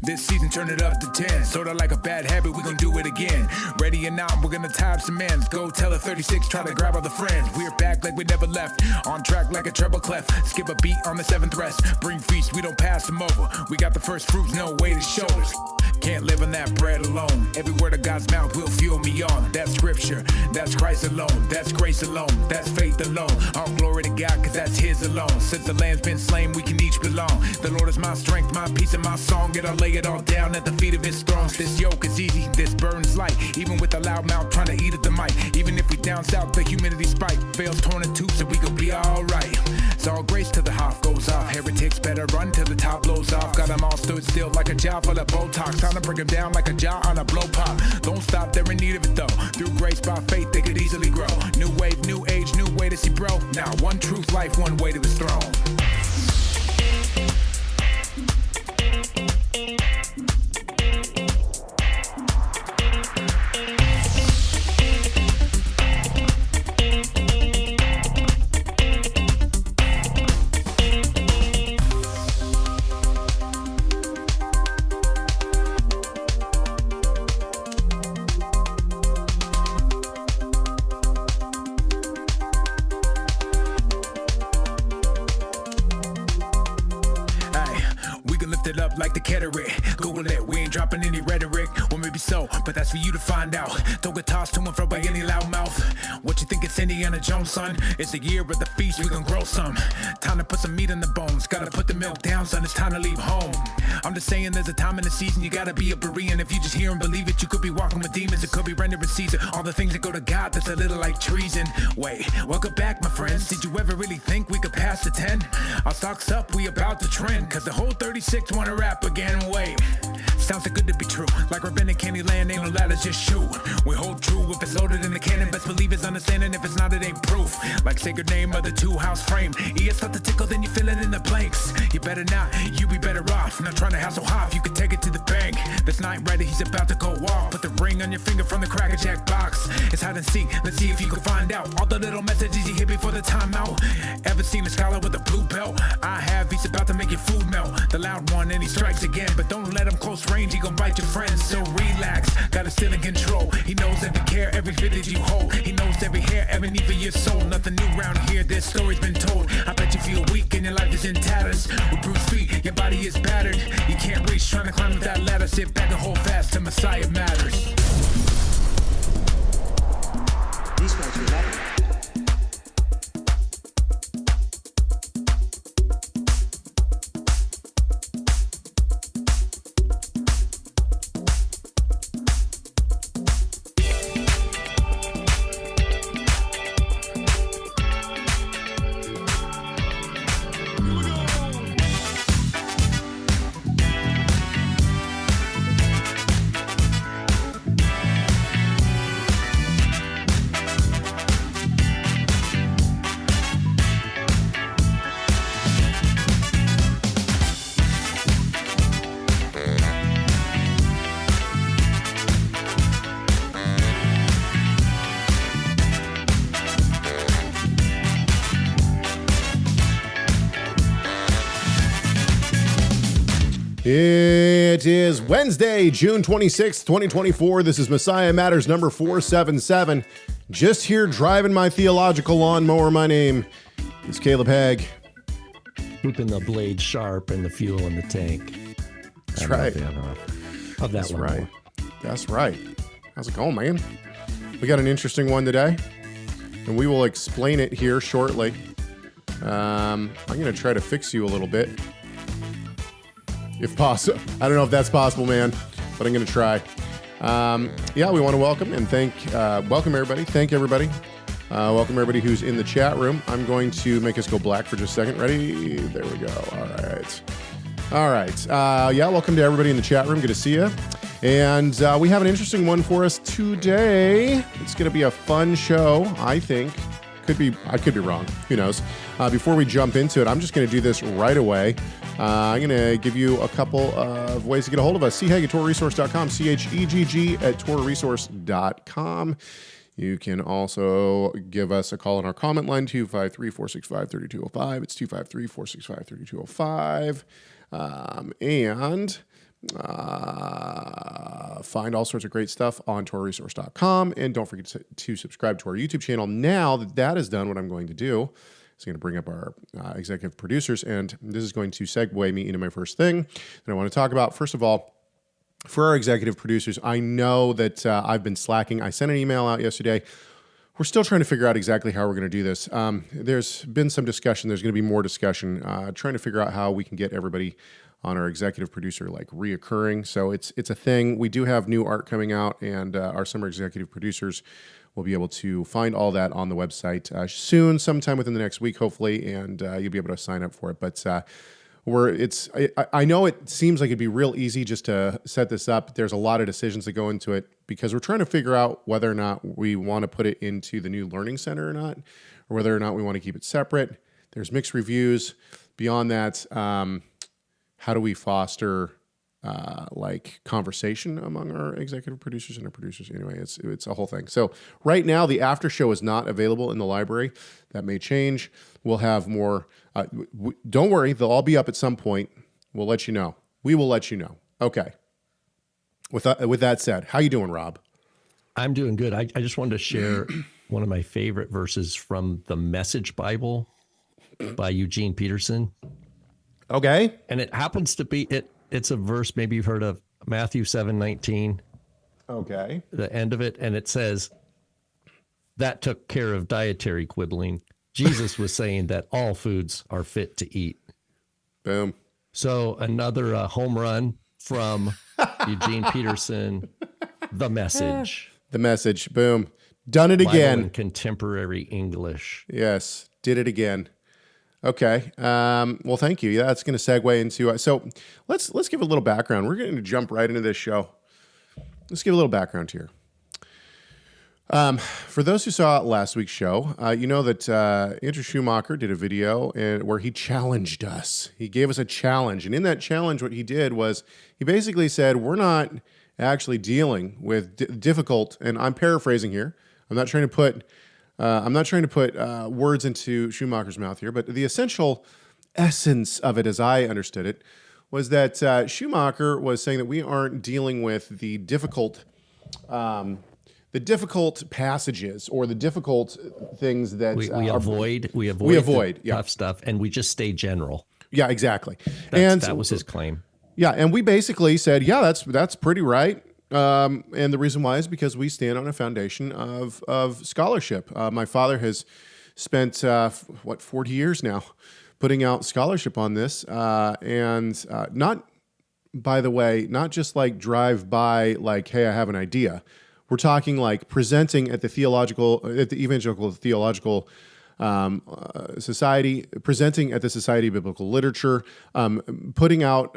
This season, turn it up to 10. Sorta like a bad habit, we gon' do it again. Ready or not, we're gonna tie up some ends. Go tell a 36, try to grab all the friends. We're back like we never left. On track like a treble clef. Skip a beat on the 7th rest. Bring feast, we don't pass them over. We got the first fruits, no weight to shoulders. Can't live on that bread alone. Every word of God's mouth will fuel me on. That's scripture, that's Christ alone. That's grace alone, that's faith alone. All glory to God, cause that's his alone. Since the lamb's been slain, we can each belong. The Lord is my strength, my peace, and my song. Yet I'll lay it all down at the feet of his throne. This yoke is easy, this burden's light. Even with a loud mouth trying to eat at the mic. Even if we down south, the humidity spike. Veils torn in two, so we gon' be alright. It's all grace till the half goes off. Heretics better run till the top blows off. Got them all stood still like a jaw full of Botox. Time to bring them down like a jaw on a blow pop. Don't stop, they're in need of it though. Through grace by faith, they could easily grow. New wave, new age, new way to see bro. Now one truth, life, one way to his throne. Like the cataract, Google it, we ain't dropping any rhetoric. Well, maybe so, but that's for you to find out. Don't get tossed to and fro by any loud mouth. What you think it's Indiana Jones, son? It's the year of the feast, we gon' grow some. Time to put some meat in the bones. Gotta put the milk down, son, it's time to leave home. I'm just saying there's a time in the season you gotta be a Berean. If you just hear and believe it, you could be walking with demons. It could be rendering season. All the things that go to God, that's a little like treason. Wait, welcome back, my friends. Did you ever really think we could pass the 10? Our stocks up, we about to trend. Cause the whole 36 wanna rap again. Wait, sounds too good to be true. Like rabbinic candy land, ain't no ladders, just shoot. We hold true if it's loaded in the cannon. Best believe it's understanding. If it's not, it ain't proof. Like sacred name of the 2-house frame. Ears start to tickle, then you fill it in the blanks. You better not, you be better off. Not trying to hassle Hoff, you can take it to the bank. This night ready, he's about to go off. Put the ring on your finger from the Cracker Jack box. It's hide and seek, let's see if you can find out all the little messages you hit before the timeout. Ever seen a scholar with a blue belt? I have, he's about to make your food melt. The loud one and he strikes again, but don't let him close range, he gon' bite your friends. So relax, got it still in control. He knows every care, every fit that you hold. He knows every hair, every need for your soul. Nothing new around here, this story's been told. I bet you feel weak and your life is in tatters. With bruised feet, your body is battered. You can't reach, trying to climb up that ladder. Sit back and hold fast till Messiah matters. These guys are better. It is Wednesday, June 26th, 2024. This is Messiah Matters number 477. Just here driving my theological lawnmower. My name is Caleb Hagg. Keeping the blade sharp and the fuel in the tank. That's right. Of that That's one. right. That's right. How's it going, man? We got an interesting one today, and we will explain it here shortly. I'm going to try to fix you a little bit. If possible. I don't know if that's possible, man, but I'm going to try. Yeah, we want to welcome and welcome everybody. Thank everybody. Welcome everybody who's in the chat room. I'm going to make us go black for just a second. Ready? There we go. All right. Yeah, welcome to everybody in the chat room. Good to see you. And we have an interesting one for us today. It's going to be a fun show, I think. I could be wrong. Who knows? Before we jump into it, I'm just going to do this right away. I'm going to give you a couple of ways to get a hold of us. Chegg at TorahResource.com, Chegg at TorahResource.com. You can also give us a call on our comment line, 253-465-3205. It's 253-465-3205. And find all sorts of great stuff on TorahResource.com. And don't forget to subscribe to our YouTube channel. Now that that is done, what I'm going to do is going to bring up our executive producers. And this is going to segue me into my first thing that I want to talk about. First of all, for our executive producers, I know that I've been slacking. I sent an email out yesterday. We're still trying to figure out exactly how we're going to do this. There's been some discussion. There's going to be more discussion, trying to figure out how we can get everybody on our executive producer like reoccurring. So it's a thing. We do have new art coming out, and our summer executive producers will be able to find all that on the website soon, sometime within the next week, hopefully, and you'll be able to sign up for it. But I know it seems like it'd be real easy just to set this up. There's a lot of decisions that go into it because we're trying to figure out whether or not we want to put it into the new learning center or not, or whether or not we want to keep it separate. There's mixed reviews. Beyond that, how do we foster like conversation among our executive producers and our producers? Anyway, it's a whole thing. So right now, the after show is not available in the library. That may change. We'll have more. Don't worry, they'll all be up at some point. We'll let you know. We will let you know. Okay. With that said, how you doing, Rob? I'm doing good. I just wanted to share one of my favorite verses from the Message Bible by Eugene Peterson. Okay. And it happens to be, it's a verse maybe you've heard of, Matthew 7:19. Okay. The end of it. And it says, that took care of dietary quibbling. Jesus was saying that all foods are fit to eat. Boom. So another home run from Eugene Peterson, The Message. The Message. Boom. Done it Bible again. in contemporary English. Yes. Did it again. Okay. Well, thank you. Yeah, that's going to segue into. So let's give a little background. We're going to jump right into this show. Let's give a little background here. For those who saw last week's show, you know that Andrew Schumacher did a video where he challenged us. He gave us a challenge. And in that challenge, what he did was he basically said, we're not actually dealing with difficult, and I'm paraphrasing here. I'm not trying to put words into Schumacher's mouth here, but the essential essence of it, as I understood it, was that Schumacher was saying that we aren't dealing with the difficult passages or the difficult things that we avoid yeah. tough stuff, and we just stay general. Yeah, exactly. That was his claim. Yeah, and we basically said, yeah, that's pretty right. And the reason why is because we stand on a foundation of scholarship. My father has spent 40 years now putting out scholarship on this, and not, by the way, not just like drive by, like, hey, I have an idea. We're talking like presenting at the Evangelical Theological Society, presenting at the Society of Biblical Literature, putting out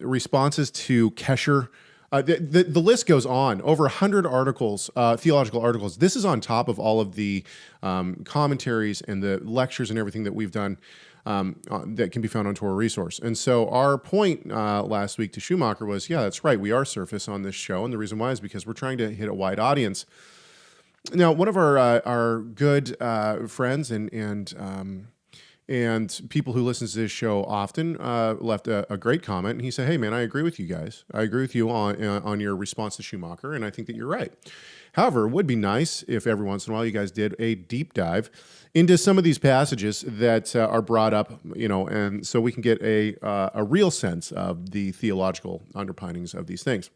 responses to Keicher. The list goes on. Over 100 articles, theological articles. This is on top of all of the commentaries and the lectures and everything that we've done that can be found on TorahResource. And so our point last week to Schumacher was, yeah, that's right. We are surface on this show. And the reason why is because we're trying to hit a wide audience. Now, one of our good friends and people who listen to this show often left a great comment. And he said, hey, man, I agree with you guys. I agree with you on your response to Schumacher, and I think that you're right. However, it would be nice if every once in a while you guys did a deep dive into some of these passages that are brought up, and so we can get a real sense of the theological underpinnings of these things.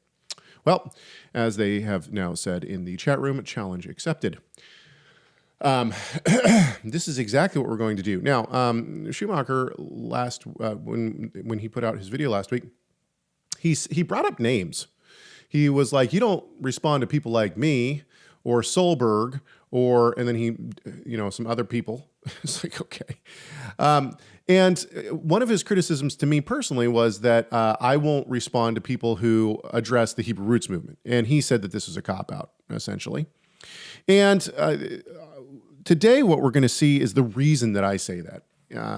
Well, as they have now said in the chat room, challenge accepted. This is exactly what we're going to do. Now, Schumacher when he put out his video last week, he brought up names. He was like, you don't respond to people like me or Solberg and then he, some other people. It's like, okay. And one of his criticisms to me personally was that I won't respond to people who address the Hebrew roots movement. And he said that this was a cop-out, essentially. And today what we're going to see is the reason that I say that.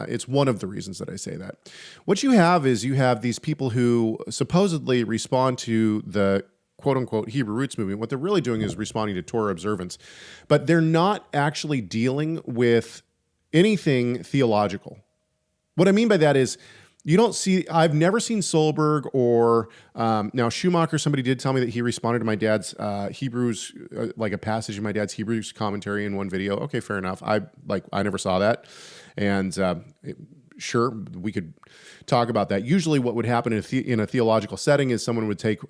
It's one of the reasons that I say that. What you have these people who supposedly respond to the quote-unquote Hebrew roots movement. What they're really doing is responding to Torah observance. But they're not actually dealing with anything theological. What I mean by that is You don't see, I've never seen Solberg or now Schumacher. Somebody did tell me that he responded to my dad's Hebrews, like a passage in my dad's Hebrews commentary in one video. Okay, fair enough. I never saw that. And sure, we could talk about that. Usually what would happen in a theological setting is someone would take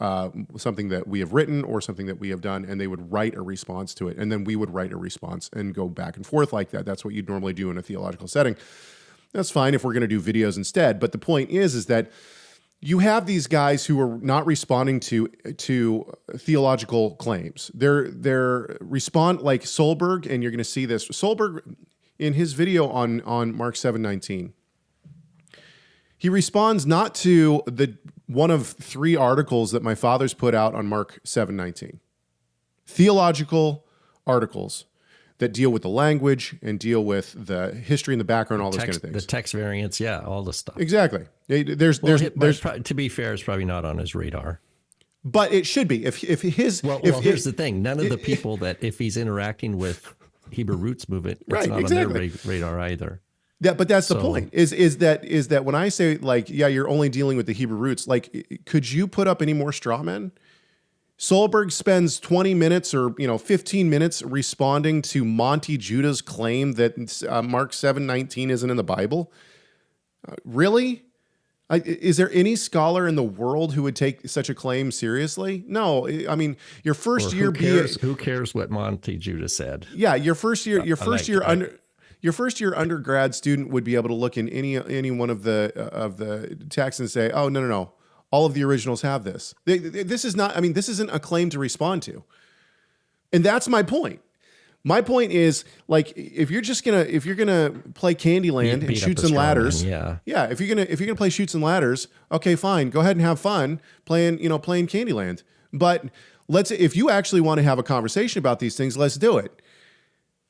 something that we have written or something that we have done, and they would write a response to it. And then we would write a response and go back and forth like that. That's what you'd normally do in a theological setting. That's fine if we're going to do videos instead. But the point is that you have these guys who are not responding to theological claims. They're respond like Solberg, and you're going to see this. Solberg, in his video on Mark 7:19, he responds not to the one of 3 articles that my father's put out on Mark 7:19. Theological articles that deal with the language and deal with the history and the background, all those kind of things. The text variants, yeah, all the stuff. Exactly. There's to be fair, it's probably not on his radar. But it should be. Here's the thing. None of the people that, if he's interacting with Hebrew Roots movement, it's right, not exactly. on their radar either. Yeah, but that's the point. Is that when I say, like, yeah, you're only dealing with the Hebrew roots, like, could you put up any more straw men? Solberg spends 20 minutes or 15 minutes responding to Monty Judah's claim that Mark 7:19 isn't in the Bible. Really? Is there any scholar in the world who would take such a claim seriously? No. I mean, your first year who cares what Monty Judah said? Yeah, your first year undergrad student would be able to look in any one of the texts and say, "Oh, no. All of the originals have this." This isn't a claim to respond to. And that's my point. My point is, like, if you're gonna play Candyland and Chutes and Ladders, if you're gonna play Chutes and Ladders, okay, fine, go ahead and have fun playing Candyland. But if you actually want to have a conversation about these things, let's do it.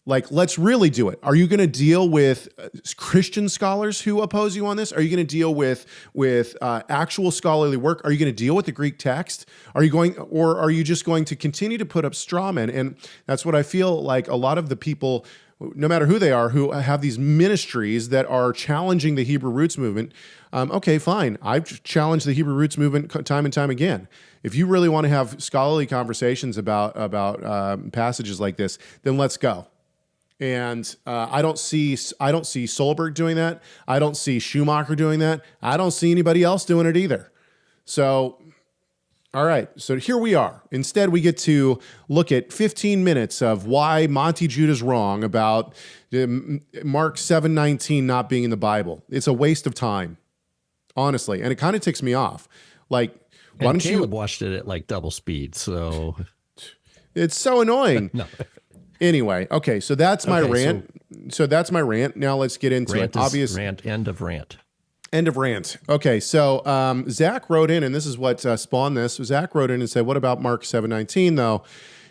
Like, let's really do it. Are you going to deal with Christian scholars who oppose you on this? Are you going to deal with actual scholarly work? Are you going to deal with the Greek text? Or are you just going to continue to put up straw men? And that's what I feel like a lot of the people, no matter who they are, who have these ministries that are challenging the Hebrew Roots movement. Okay, fine. I've challenged the Hebrew Roots movement time and time again. If you really want to have scholarly conversations about passages like this, then let's go. And I don't see Solberg doing that. I don't see Schumacher doing that. I don't see anybody else doing it either. So, all right. So here we are. Instead, we get to look at 15 minutes of why Monty Judah's wrong about Mark 7:19 not being in the Bible. It's a waste of time, honestly. And it kind of ticks me off. Like, why don't Caleb watched it at like double speed, so it's so annoying. No. Anyway, okay, so that's my rant. So that's my rant. Now let's get into it. End of rant. End of rant. Okay, so Zach wrote in, and this is what spawned this. Zach wrote in and said, "What about Mark 7:19 though?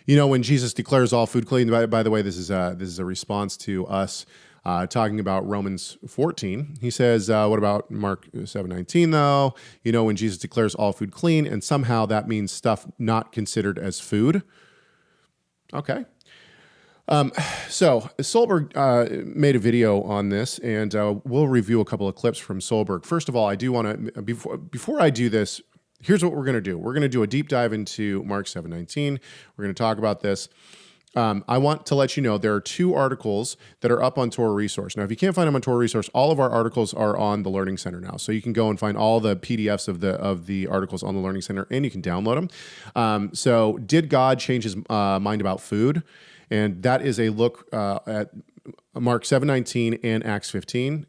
When Jesus declares all food clean." By the way, this is a response to us talking about Romans 14. He says, "What about Mark 7:19 though? When Jesus declares all food clean, and somehow that means stuff not considered as food." Okay. So Solberg made a video on this, and we'll review a couple of clips from Solberg. First of all, I do want to, before I do this, here's what we're going to do. We're going to do a deep dive into Mark 7:19. We're going to talk about this. I want to let you know there are 2 articles that are up on TorahResource. Now, if you can't find them on TorahResource, all of our articles are on the Learning Center now. So you can go and find all the PDFs of the articles on the Learning Center, and you can download them. So did God change his mind about food? And that is a look at Mark 7:19 and Acts 15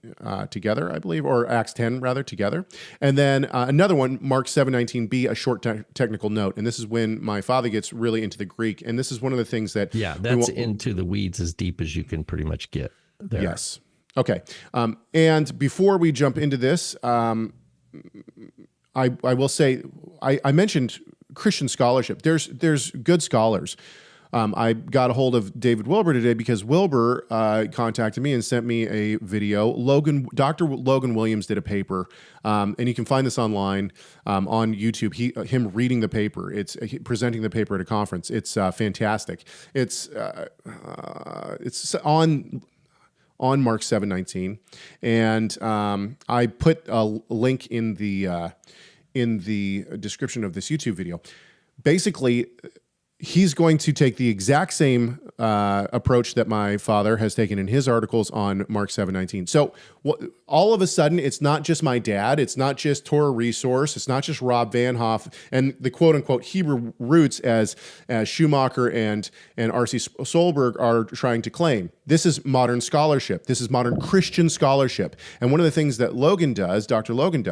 together, I believe, or Acts 10 rather together. And then another one, Mark 7:19b, a short technical note. And this is when my father gets really into the Greek. And this is one of the things that that's into the weeds as deep as you can pretty much get there. Yes. Okay. And before we jump into this, I will say I mentioned Christian scholarship. There's good scholars. I got a hold of David Wilbur today because Wilbur contacted me and sent me a video. Dr. Logan Williams did a paper, and you can find this online on YouTube. Him reading the paper. It's presenting the paper at a conference. It's fantastic. It's on on Mark 7:19, and I put a link in the description of this YouTube video. Basically, he's going to take the exact same approach that my father has taken in his articles on Mark 7:19. So all of a sudden, it's not just my dad, it's not just TorahResource, it's not just Rob Van Hoff and the quote unquote Hebrew roots as Schumacher and R.C. Solberg are trying to claim. This is modern scholarship. This is modern Christian scholarship. And one of the things that Logan does, Dr. Logan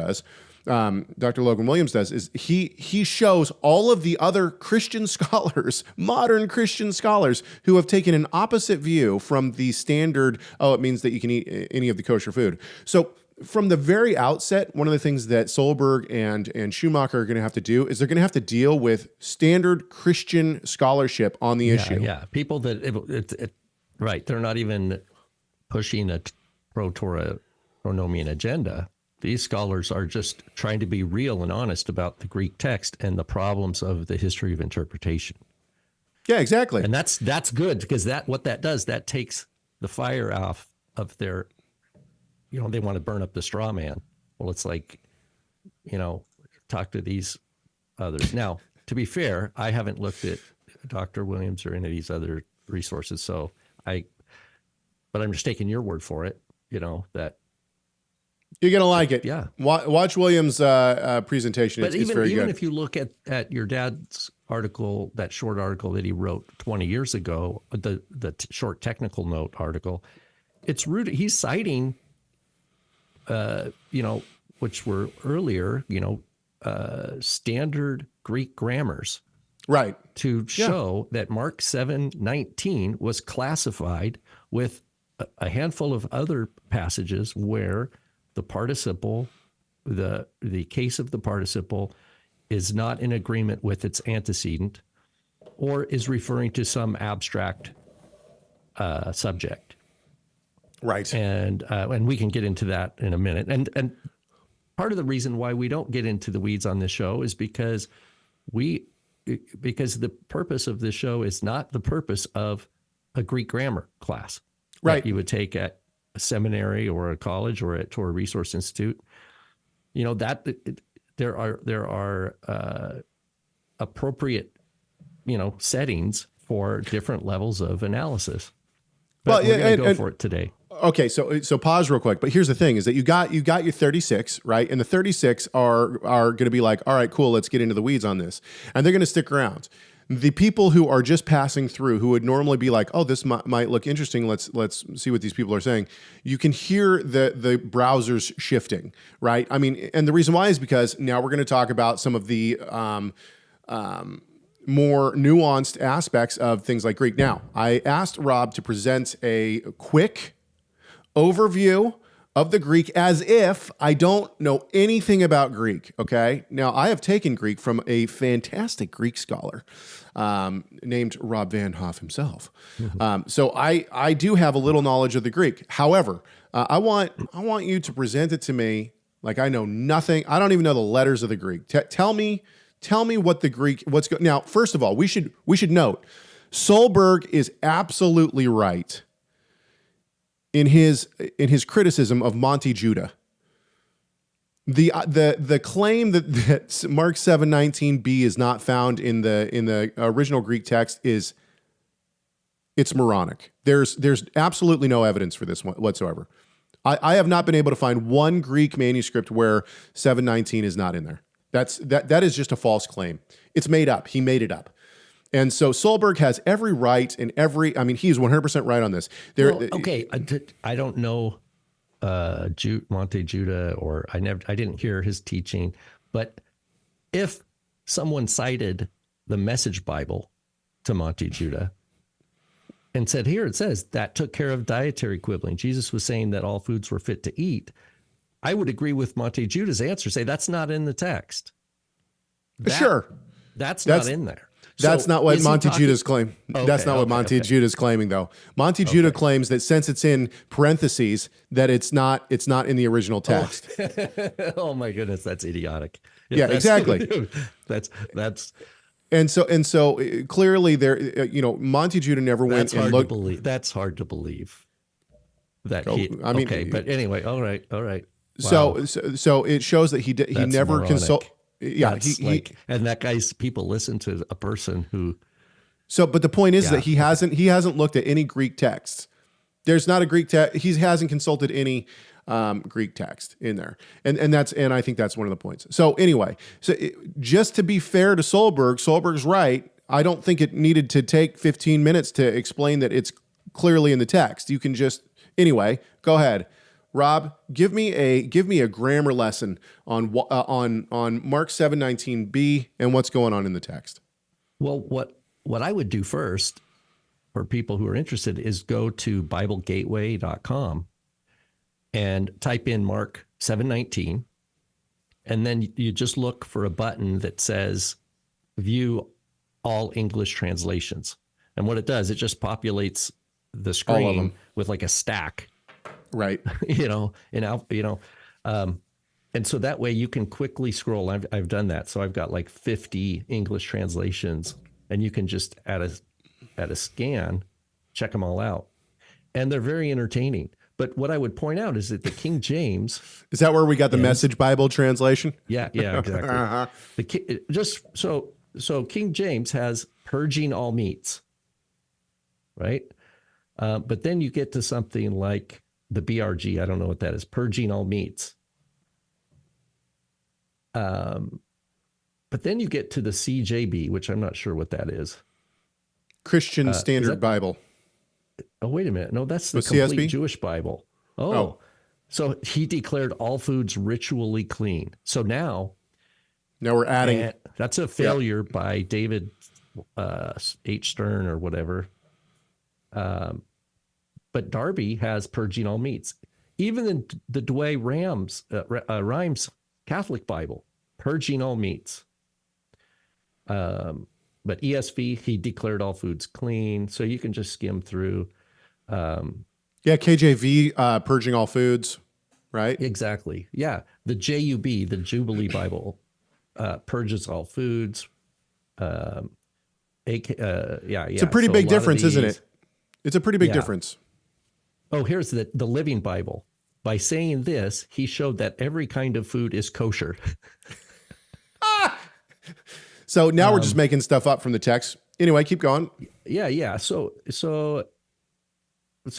Williams does, is he shows all of the other Christian scholars, modern Christian scholars, who have taken an opposite view from the standard, it means that you can eat any of the kosher food. So from the very outset, one of the things that Solberg and Schumacher are going to have to do is they're going to have to deal with standard Christian scholarship on the issue. Yeah, people that, right, they're not even pushing a pro-Torah pronomian agenda. These scholars are just trying to be real and honest about the Greek text and the problems of the history of interpretation. Yeah, exactly. And that's good, because what that does, that takes the fire off of their, they want to burn up the straw man. Well, it's like, talk to these others. Now, to be fair, I haven't looked at Dr. Williams or any of these other resources, but I'm just taking your word for it, that you're going to like it. Yeah. Watch Williams' presentation. But it's very good. Even if you look at your dad's article, that short article that he wrote 20 years ago, the short technical note article, it's rooted. He's citing, which were earlier, standard Greek grammars. Right. To show that Mark 7:19 was classified with a handful of other passages where the participle, the case of the participle is not in agreement with its antecedent or is referring to some abstract subject. Right. And we can get into that in a minute. And part of the reason why we don't get into the weeds on this show is because the purpose of this show is not the purpose of a Greek grammar class. Right. That you would take at a seminary or a college or at TorahResource Institute. There are appropriate, settings for different levels of analysis. But we're going to go for it today. Okay, so pause real quick. But here's the thing: is that you got your 36, right? And the 36 are going to be like, all right, cool, let's get into the weeds on this, and they're going to stick around. The people who are just passing through, who would normally be like, oh, this might look interesting, let's see what these people are saying. You can hear the browsers shifting, right? I mean, and the reason why is because now we're going to talk about some of the more nuanced aspects of things like Greek. Now, I asked Rob to present a quick overview of the Greek as if I don't know anything about Greek, okay? Now, I have taken Greek from a fantastic Greek scholar named Rob Van Hoff himself. Mm-hmm. So I do have a little knowledge of the Greek. However, I want you to present it to me like I know nothing. I don't even know the letters of the Greek. Tell me what the Greek, now, first of all, we should note, Solberg is absolutely right in his criticism of Monty Judah. The claim that Mark 7:19b is not found in the original Greek text it's moronic. There's absolutely no evidence for this whatsoever. I have not been able to find one Greek manuscript where 7:19 is not in there. That is just a false claim. It's made up. He made it up. And so Solberg has every right and he's 100% right on this. I don't know Monte Judah, or I didn't hear his teaching, but if someone cited the Message Bible to Monte Judah and said, here it says that took care of dietary quibbling, Jesus was saying that all foods were fit to eat, I would agree with Monte Judah's answer, say that's not in the text. That's not in there. That's not what Monty Judah's claim. That's not what Monty Judah's claiming, though. Monty Judah claims that since it's in parentheses, that it's not in the original text. Oh my goodness, that's idiotic. Yeah, exactly. That's. And so clearly there, Monty Judah never went and looked. That's hard to believe. that I mean, okay, but anyway, all right. So it shows that he That's never moronic. consult. Yeah, That's and that guy's people listen to a person who. So, but the point is that he hasn't looked at any Greek texts. There's not a Greek text. He hasn't consulted any Greek text in there, and I think that's one of the points. So anyway, just to be fair to Solberg's right. I don't think it needed to take 15 minutes to explain that it's clearly in the text. You can just anyway. Go ahead, Rob. Give me a grammar lesson on Mark 7:19b and what's going on in the text. Well, what I would do first for people who are interested is go to BibleGateway.com and type in Mark 7:19, and then you just look for a button that says View All English Translations. And what it does, it just populates the screen with like a stack, right? And so that way you can quickly scroll. I've done that, so I've got like 50 English translations, and you can just at a scan check them all out, and they're very entertaining. But what I would point out is that the King James is that where we got the Message Bible translation. Yeah, exactly. So King James has purging all meats, right? But then you get to something like the BRG. I don't know what that is. Purging all meats. But then you get to the CJB, which I'm not sure what that is. Christian Standard Bible. Oh, wait a minute. No, that's the CSB? complete Jewish Bible. Oh, so he declared all foods ritually clean. So now we're adding. That's a failure by David H. Stern or whatever. But Darby has purging all meats. Even in the Douay Rhymes Catholic Bible, purging all meats. But ESV, he declared all foods clean. So you can just skim through. KJV, purging all foods, right? Exactly. Yeah. The JUB, the Jubilee Bible, purges all foods. It's a pretty big difference, isn't it? It's a pretty big difference. Oh, here's the Living Bible. By saying this, he showed that every kind of food is kosher. So now we're just making stuff up from the text. Anyway, keep going. Yeah. So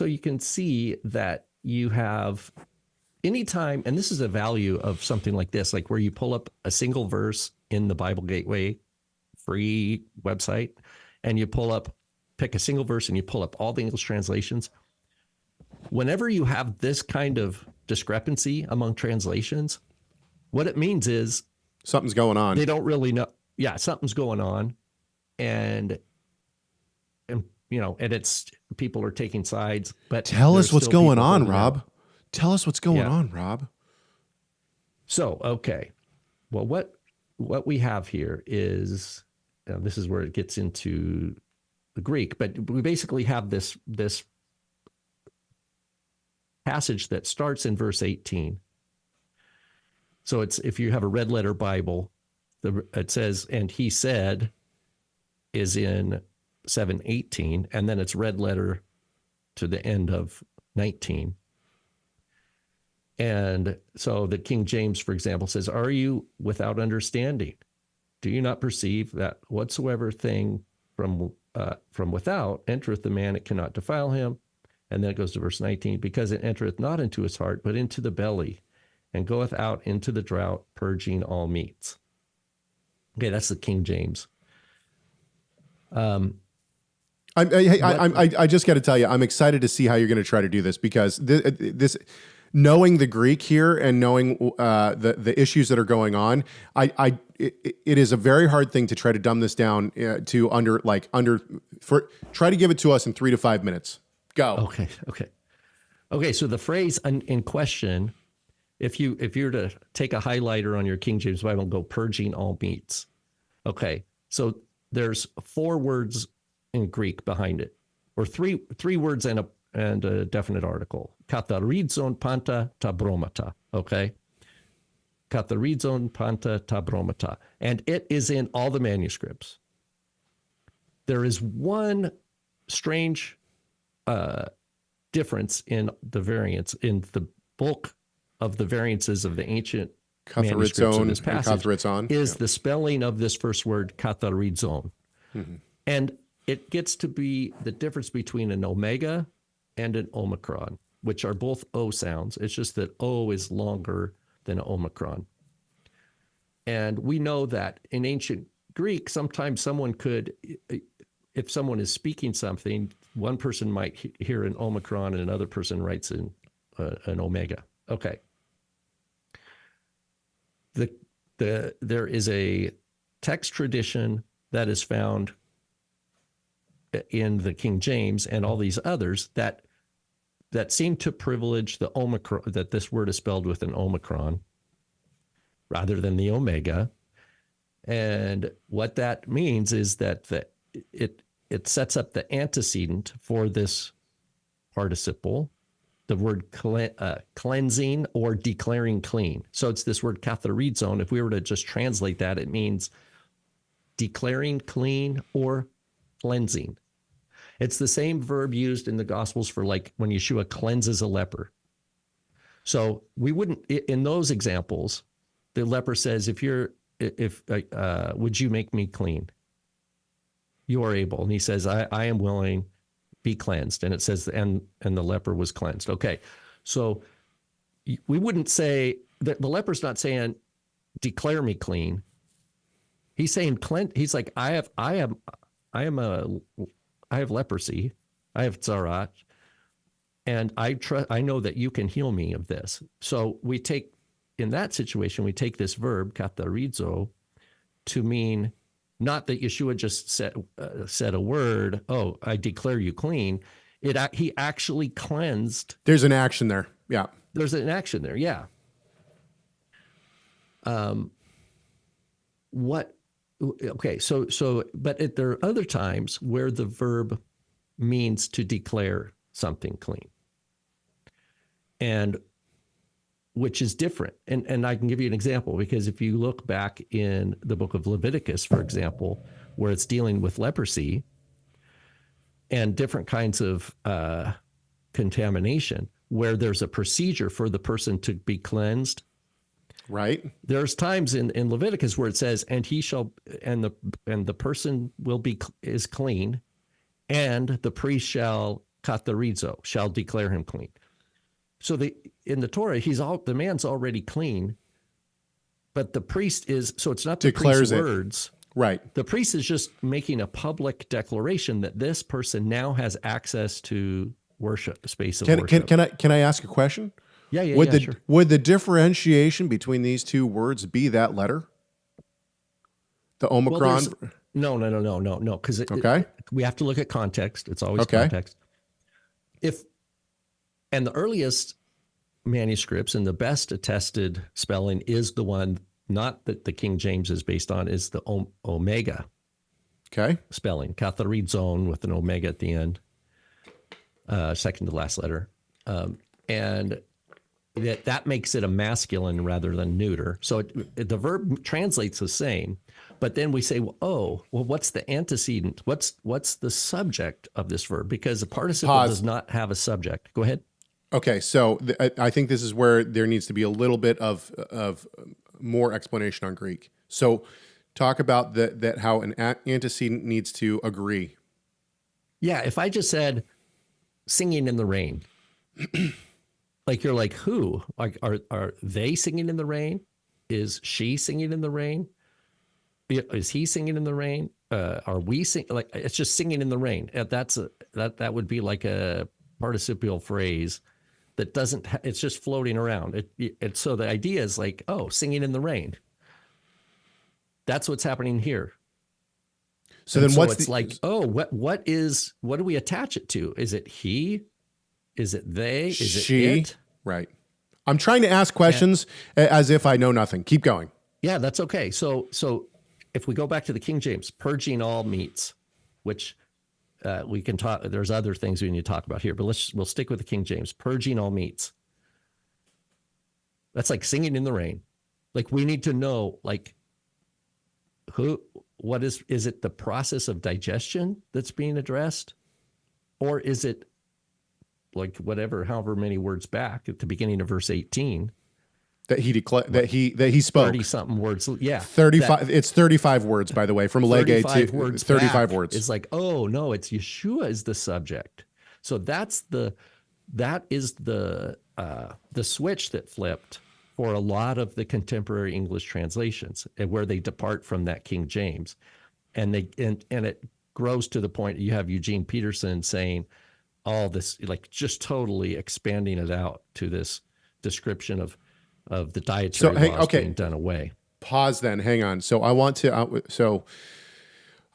you can see that you have anytime, and this is a value of something like this, like where you pull up a single verse in the Bible Gateway free website, and you pick a single verse and you pull up all the English translations. Whenever you have this kind of discrepancy among translations, what it means is something's going on. They don't really know. Yeah, something's going on. And it's people are taking sides, but tell us what's going on, Rob. Tell us what's going on, Rob. So, okay. Well, what we have here is, this is where it gets into the Greek, but we basically have this passage that starts in verse 18. So it's, if you have a red letter Bible, it says, and he said is in 7:18, and then it's red letter to the end of 19. And so the King James, for example, says, are you without understanding? Do you not perceive that whatsoever thing from without entereth the man, it cannot defile him? And then it goes to verse 19, because it entereth not into his heart, but into the belly, and goeth out into the drought, purging all meats. Okay, that's the King James. I just got to tell you, I'm excited to see how you're going to try to do this, because this knowing the Greek here and knowing the issues that are going on, it is a very hard thing to try to dumb this down try to give it to us in 3 to 5 minutes. Go. Okay. So the phrase in question, if you were to take a highlighter on your King James Bible and go purging all meats. Okay. So there's 4 words in Greek behind it, or three words and a definite article. Katharizon panta ta bromata. Okay. Katharizon panta ta bromata. And it is in all the manuscripts. There is one strange difference in the variants in the bulk of the variances of the ancient manuscripts of this passage is the spelling of this first word, katharizon. And it gets to be the difference between an omega and an omicron, which are both O sounds. It's just that O is longer than omicron. And we know that in ancient Greek, sometimes someone could, if someone is speaking something, one person might hear an omicron and another person writes an omega. Okay. There is a text tradition that is found in the King James and all these others that seem to privilege the omicron, that this word is spelled with an omicron rather than the omega. And what that means is that it sets up the antecedent for this participle, the word cleansing or declaring clean. So it's this word katharizon. If we were to just translate that, it means declaring clean or cleansing. It's the same verb used in the Gospels for like when Yeshua cleanses a leper. So we wouldn't, in those examples, the leper says, would you make me clean? You are able. And he says, I am willing, be cleansed. And it says, and the leper was cleansed. Okay. So we wouldn't say that the leper's not saying, declare me clean. He's saying, he's like, I have leprosy. I have tzarat. And I know that you can heal me of this. So in that situation, we take this verb, katharizo, to mean not that Yeshua just said a word, oh, I declare you clean. He actually cleansed. There's an action there. Yeah. There's an action there. Yeah. Okay. So, but there are other times where the verb means to declare something clean. And which is different. And I can give you an example, because if you look back in the book of Leviticus, for example, where it's dealing with leprosy and different kinds of contamination, where there's a procedure for the person to be cleansed. Right. There's times in Leviticus where it says, and the person is clean, and the priest shall katharizo, shall declare him clean. So in the Torah, the man's already clean, but the priest is, so it's not the priest's words. Right. The priest is just making a public declaration that this person now has access to worship, the space of worship. Can I ask a question? Yeah, sure. Would the differentiation between these two words be that letter? The omicron? Well, no. Because we have to look at context. It's always context. And the earliest manuscripts and the best attested spelling is the one, not that the King James is based on, is the omega spelling, katharizon with an omega at the end, second to last letter. And that makes it a masculine rather than neuter. So the verb translates the same, but then we say, what's the antecedent? What's the subject of this verb? Because the participle does not have a subject. Go ahead. Okay, so I think this is where there needs to be a little bit of more explanation on Greek. So talk about that how an antecedent needs to agree. Yeah, if I just said singing in the rain, like you're like, who? Like, are they singing in the rain? Is she singing in the rain? Is he singing in the rain? Are we singing? Like, it's just singing in the rain. That would be like a participial phrase that doesn't, it's just floating around. So the idea is like, singing in the rain. That's what's happening here. So then what do we attach it to? Is it he? Is it they? Is she? It it? Right. I'm trying to ask questions as if I know nothing. Keep going. Yeah, that's okay. So if we go back to the King James, purging all meats, which we can talk, there's other things we need to talk about here, but we'll stick with the King James, purging all meats. That's like singing in the rain. Like, we need to know, like, is it the process of digestion that's being addressed? Or is it like whatever, however many words back at the beginning of verse 18. That he spoke 30 something words. Yeah. 35. It's 35 words, by the way, from Lavey to 35 words. It's like, oh no, it's Yeshua is the subject. So that is the switch that flipped for a lot of the contemporary English translations, and where they depart from that King James, and it grows to the point you have Eugene Peterson saying all this, like just totally expanding it out to this description of the dietary laws being done away. Pause then. Hang on. So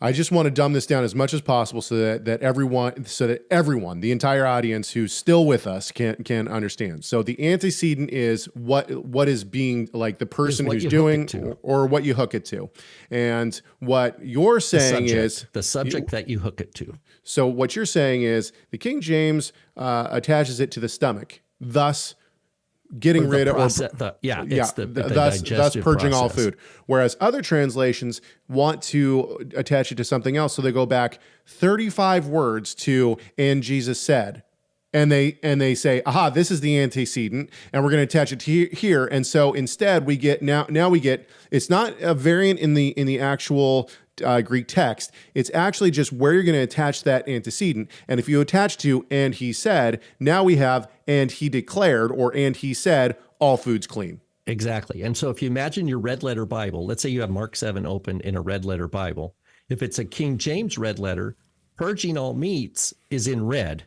I just want to dumb this down as much as possible so that everyone, the entire audience who's still with us can understand. So the antecedent is what is being, like, the person who's doing or what you hook it to. And what you're saying is the subject that you hook it to. So what you're saying is the King James attaches it to the stomach, thus getting rid of, thus purging process. all food. Whereas other translations want to attach it to something else, so they go back 35 words to "and Jesus said," and they say, "Aha, this is the antecedent, and we're going to attach it to here." And so instead, we get now we get, it's not a variant in the actual Greek text. It's actually just where you're going to attach that antecedent. And if you attach to "and he said," now we have "and he declared," or "and he said, all food's clean." Exactly. And so if you imagine your red letter Bible, let's say you have Mark 7 open in a red letter Bible. If it's a King James red letter, purging all meats is in red.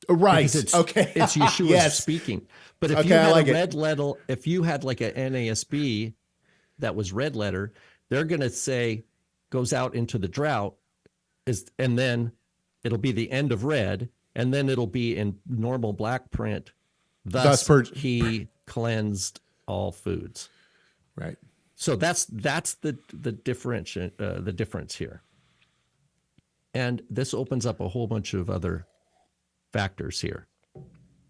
Right. It's It's Yeshua speaking. But if you had a red letter, if you had like an NASB that was red letter, they're going to say goes out into the drought, and then it'll be the end of red, and then it'll be in normal black print. Thus he cleansed all foods. Right. So that's the difference here. And this opens up a whole bunch of other factors here.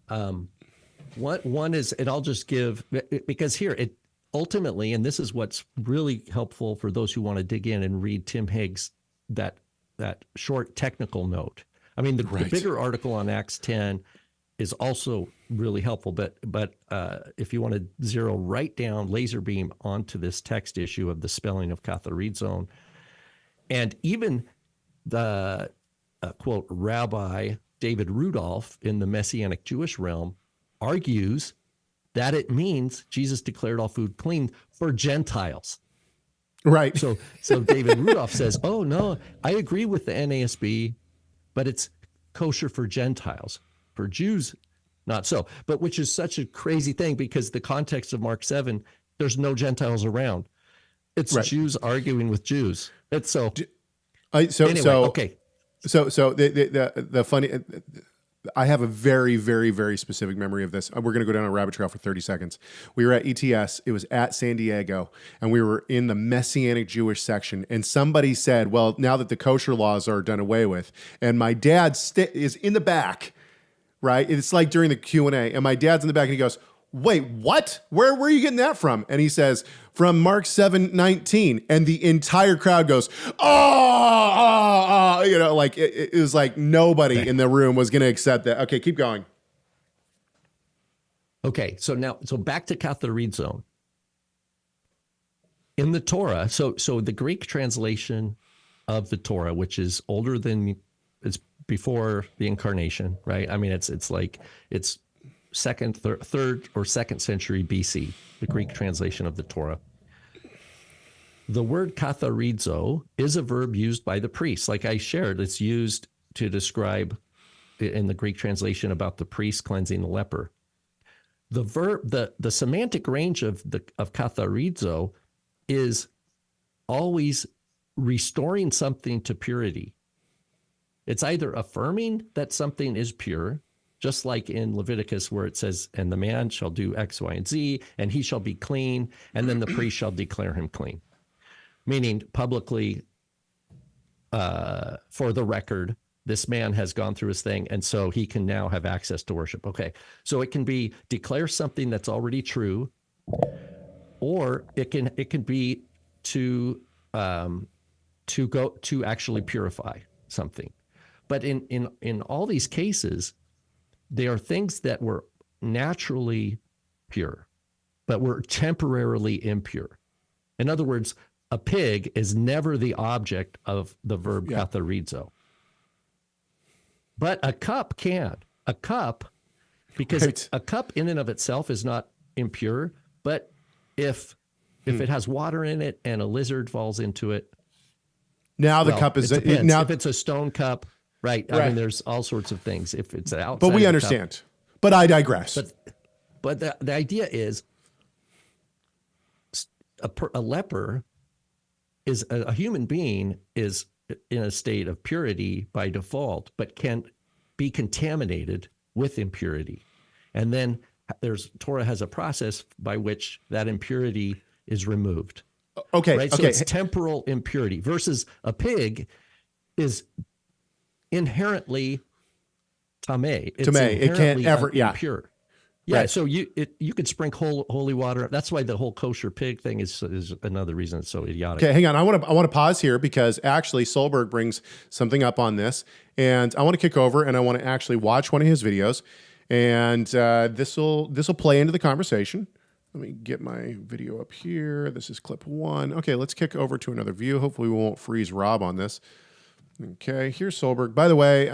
One is, and I'll just give, because here it ultimately, and this is what's really helpful for those who want to dig in and read Tim Haig's that short technical note. I mean, the bigger article on Acts 10 is also really helpful, but if you want to zero right down, laser beam onto this text issue of the spelling of katharizon, and even the quote Rabbi David Rudolph in the Messianic Jewish realm argues that it means Jesus declared all food clean for Gentiles. Right. So David Rudolph says, "Oh no, I agree with the NASB, but it's kosher for Gentiles. For Jews, not so." But which is such a crazy thing, because the context of Mark 7, there's no Gentiles around. It's Jews arguing with Jews. It's so. Okay. So the funny, I have a very, very, very specific memory of this. We're going to go down a rabbit trail for 30 seconds. We were at ETS. It was at San Diego, and we were in the Messianic Jewish section. And somebody said, "Well, now that the kosher laws are done away with," and my dad is in the back, right? It's like during the Q&A, and my dad's in the back, and he goes, "Wait, what? Where are you getting that from?" And he says, "From Mark 7:19. And the entire crowd goes, "Oh," you know, like it was like nobody in the room was going to accept that. Okay, keep going. Okay, so back to katharizon. In the Torah, so the Greek translation of the Torah, which is older than, it's before the incarnation, right? I mean, it's third or second century BC, the Greek translation of the Torah. The word katharizo is a verb used by the priests. Like I shared, it's used to describe in the Greek translation about the priest cleansing the leper. The verb, the semantic range of katharizo is always restoring something to purity. It's either affirming that something is pure, just like in Leviticus where it says, "And the man shall do X, Y, and Z, and he shall be clean, and then the priest shall declare him clean." Meaning publicly, for the record, this man has gone through his thing, and so he can now have access to worship. Okay, so it can be declare something that's already true, or it can be to go to actually purify something. But in all these cases, they are things that were naturally pure, but were temporarily impure. In other words, a pig is never the object of the verb katharizo. But a cup can. A cup, because a cup in and of itself is not impure, but if it has water in it and a lizard falls into it, now the cup is now if it's a stone cup, right? I mean, there's all sorts of things. If it's outside, but we understand. Cup, but I digress. But the idea is, a leper is a human being is in a state of purity by default, but can be contaminated with impurity. And then Torah has a process by which that impurity is removed. Okay. Right? So it's temporal impurity versus a pig is inherently tameh. It's it can't ever, impure. Yeah, right. So you could sprinkle holy water. That's why the whole kosher pig thing is another reason it's so idiotic. Okay, hang on. I want to pause here because actually Solberg brings something up on this, and I want to kick over and I want to actually watch one of his videos, and this will play into the conversation. Let me get my video up here. This is clip 1. Okay, let's kick over to another view. Hopefully we won't freeze Rob on this. Okay, here's Solberg. By the way,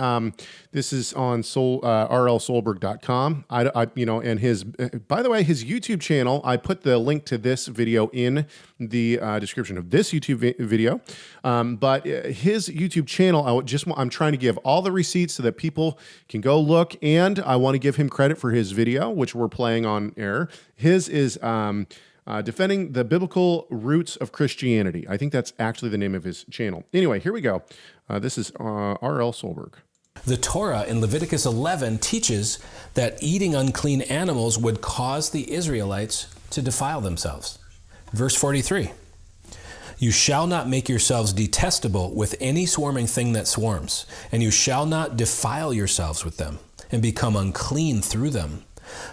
this is on rlsolberg.com. And his, by the way, his YouTube channel, I put the link to this video in the description of this YouTube video. But his YouTube channel, I'm trying to give all the receipts so that people can go look, and I want to give him credit for his video, which we're playing on air. His is defending the biblical roots of Christianity. I think that's actually the name of his channel. Anyway, here we go. This is R.L. Solberg. The Torah in Leviticus 11 teaches that eating unclean animals would cause the Israelites to defile themselves. Verse 43, you shall not make yourselves detestable with any swarming thing that swarms, and you shall not defile yourselves with them and become unclean through them.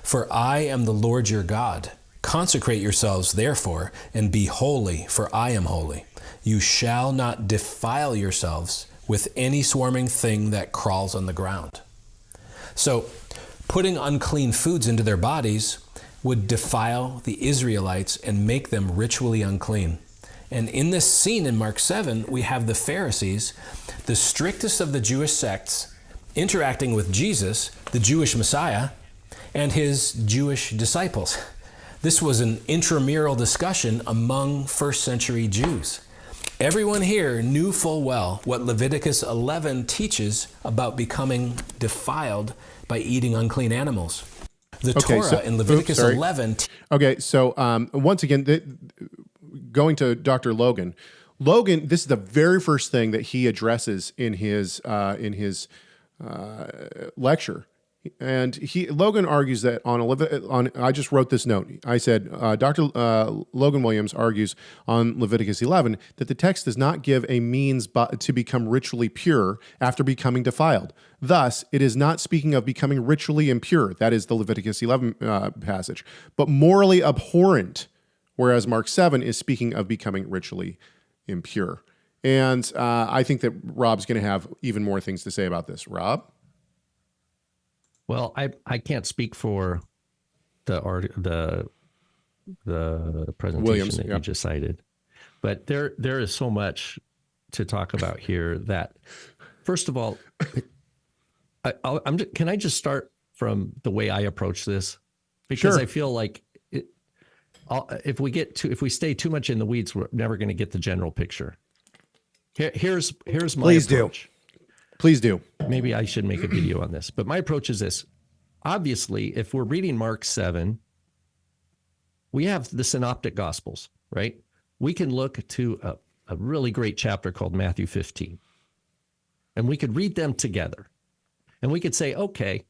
For I am the Lord your God. Consecrate yourselves, therefore, and be holy, for I am holy. You shall not defile yourselves with any swarming thing that crawls on the ground. So, putting unclean foods into their bodies would defile the Israelites and make them ritually unclean. And in this scene in Mark 7, we have the Pharisees, the strictest of the Jewish sects, interacting with Jesus, the Jewish Messiah, and his Jewish disciples. This was an intramural discussion among first century Jews. Everyone here knew full well what Leviticus 11 teaches about becoming defiled by eating unclean animals. The Torah in Leviticus 11... Okay, so once again, going to Dr. Logan. Logan, this is the very first thing that he addresses in his lecture. And Logan argues that I just wrote this note. I said, Dr. Logan Williams argues on Leviticus 11 that the text does not give a means to become ritually pure after becoming defiled. Thus, it is not speaking of becoming ritually impure. That is the Leviticus 11 passage, but morally abhorrent, whereas Mark 7 is speaking of becoming ritually impure. And I think that Rob's going to have even more things to say about this. Rob? Well, I can't speak for the presentation Williams, that you just cited, but there is so much to talk about here that, first of all, can I just start from the way I approach this? Because sure. I feel like if we stay too much in the weeds, we're never going to get the general picture. Here's my approach. Please do. Maybe I should make a video on this, but my approach is this. Obviously, if we're reading Mark 7, we have the synoptic gospels, right? We can look to a really great chapter called Matthew 15, and we could read them together. And we could say, okay,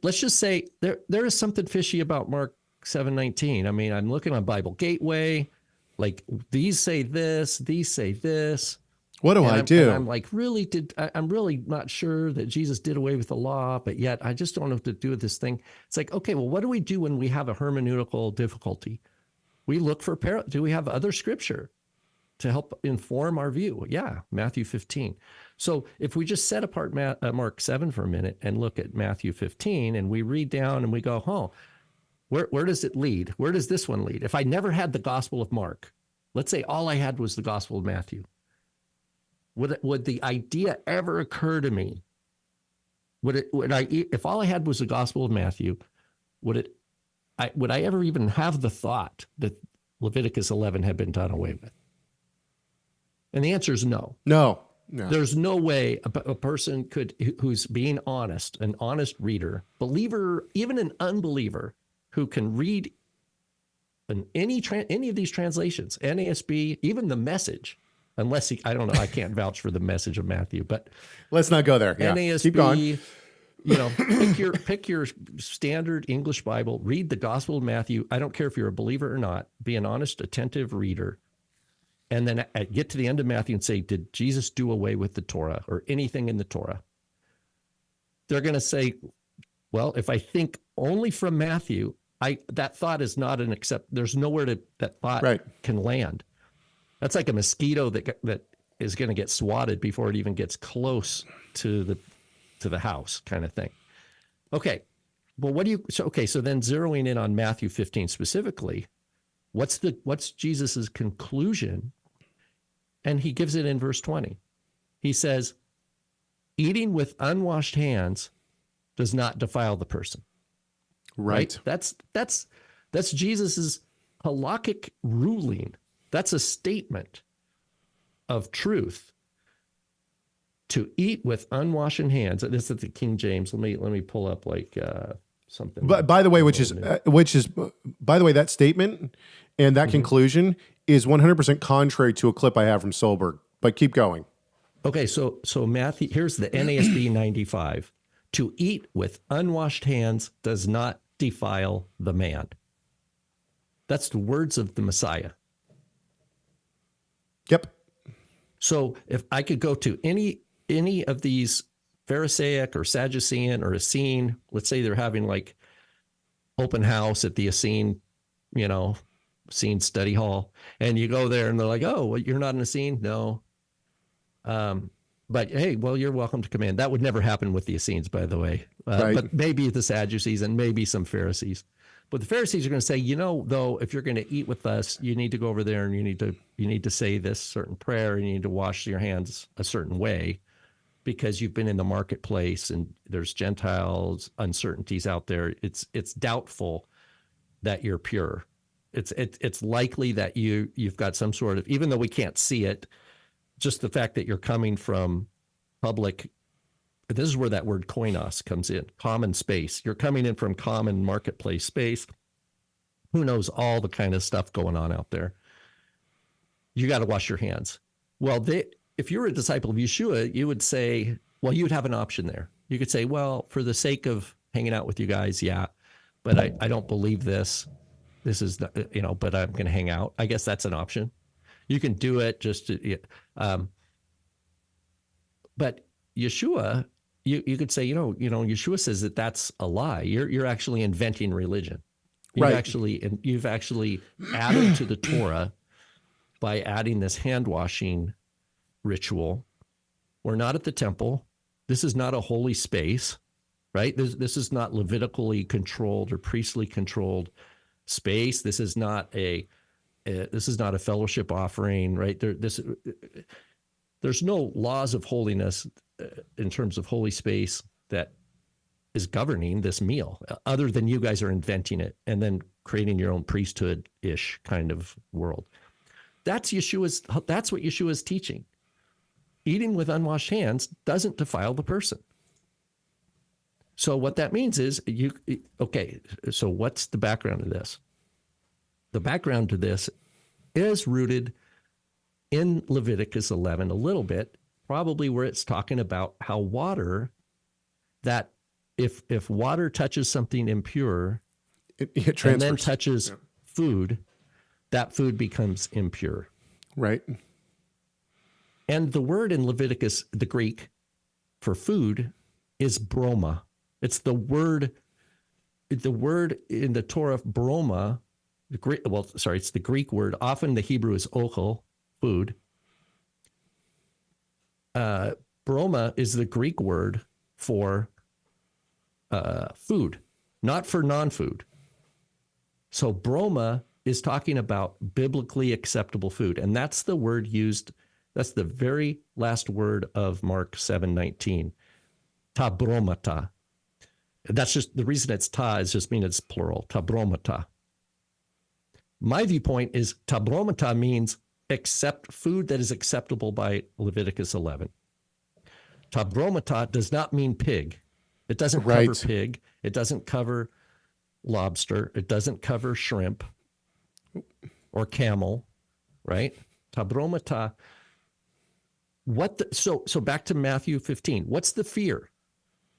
let's just say there is something fishy about Mark 7:19. I mean, I'm looking on Bible Gateway, like these say this, these say this. What do I do? I'm like, I'm really not sure that Jesus did away with the law, but yet I just don't know what to do with this thing. It's like, okay, well, what do we do when we have a hermeneutical difficulty? We look for do we have other scripture to help inform our view. Yeah, Matthew 15. So if we just set apart Mark 7 for a minute and look at Matthew 15 and we read down and we go, oh, where does it lead? Where does this one lead? If I never had the Gospel of Mark, let's say all I had was the Gospel of Matthew, would the idea ever occur to me? If all I had was the Gospel of Matthew, would I ever even have the thought that Leviticus 11 had been done away with? And the answer is no. No. There's no way a person who's being honest, an honest reader, believer, even an unbeliever, who can read any of these translations, NASB, even the Message, unless I don't know, I can't vouch for the Message of Matthew, but let's not go there. Yeah. NASB, keep going. Pick your standard English Bible, read the Gospel of Matthew. I don't care if you're a believer or not. Be an honest, attentive reader. And then get to the end of Matthew and say, did Jesus do away with the Torah or anything in the Torah? They're going to say, well, if I think only from Matthew, that thought is not there's nowhere that thought can land. That's like a mosquito that is going to get swatted before it even gets close to the house, kind of thing. Okay. Well, so then zeroing in on Matthew 15 specifically, what's Jesus's conclusion? And he gives it in verse 20. He says, eating with unwashed hands does not defile the person. Right? That's Jesus's halakhic ruling. That's a statement of truth. To eat with unwashed hands. This is the King James. Let me pull up something. But by the way, by the way, that statement and that conclusion is 100% contrary to a clip I have from Solberg. But keep going. Okay, so Matthew, here's the NASB 95. To eat with unwashed hands does not defile the man. That's the words of the Messiah. Yep. So if I could go to any of these Pharisaic or Sadducean or Essene, let's say they're having like open house at the Essene, Essene study hall, and you go there and they're like, oh, well, you're not an Essene? No. But hey, well, you're welcome to come in. That would never happen with the Essenes, by the way. But maybe the Sadducees and maybe some Pharisees. But the Pharisees are going to say, though, if you're going to eat with us, you need to go over there and you need to say this certain prayer and you need to wash your hands a certain way because you've been in the marketplace and there's Gentiles, uncertainties out there. It's doubtful that you're pure. It's likely that you've got some sort of, even though we can't see it, just the fact that you're coming from public. This is where that word koinos comes in, common space. You're coming in from common marketplace space. Who knows all the kind of stuff going on out there? You got to wash your hands. Well, if you're a disciple of Yeshua, you would say, well, you would have an option there. You could say, well, for the sake of hanging out with you guys, yeah, but I don't believe this. This is, but I'm going to hang out. I guess that's an option. You can do it just to, but Yeshua, you could say, Yeshua says that that's a lie. You're actually inventing religion. You've actually added to the Torah by adding this hand washing ritual. We're not at the temple. This is not a holy space, right? This is not Levitically controlled or priestly controlled space. This is not a fellowship offering, right? There's no laws of holiness in terms of holy space that is governing this meal, other than you guys are inventing it and then creating your own priesthood-ish kind of world. That's what Yeshua is teaching. Eating with unwashed hands doesn't defile the person. So what that means is so what's the background of this? The background to this is rooted in Leviticus 11 a little bit, probably where it's talking about how water, that if water touches something impure, it transfers. And then touches food, that food becomes impure. Right. And the word in Leviticus, the Greek for food, is broma. It's the word in the Torah, broma. It's the Greek word. Often the Hebrew is ochel, food. Broma is the Greek word for food, not for non-food. So broma is talking about biblically acceptable food. And that's the word used. That's the very last word of Mark 7:19. Ta bromata. That's just the reason it's ta is just mean it's plural. Ta bromata. My viewpoint is ta bromata means accept food that is acceptable by Leviticus 11. Ta bromata does not mean pig. It doesn't cover pig. It doesn't cover lobster. It doesn't cover shrimp or camel, right? Ta bromata. So back to Matthew 15. What's the fear?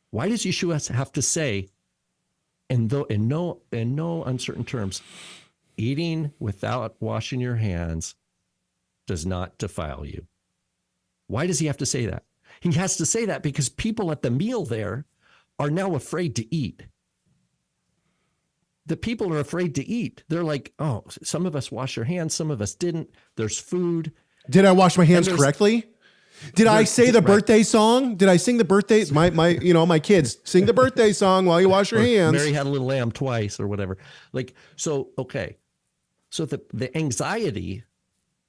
Why does Yeshua have to say, in no uncertain terms, eating without washing your hands does not defile you? Why does he have to say that? He has to say that because people at the meal there are now afraid to eat. The people are afraid to eat. They're like, oh, some of us wash our hands, some of us didn't. There's food. Did I wash my hands correctly? Did I say the birthday song? Did I sing the birthday? My kids sing the birthday song while you wash your hands. Mary had a little lamb twice or whatever. Okay. So the anxiety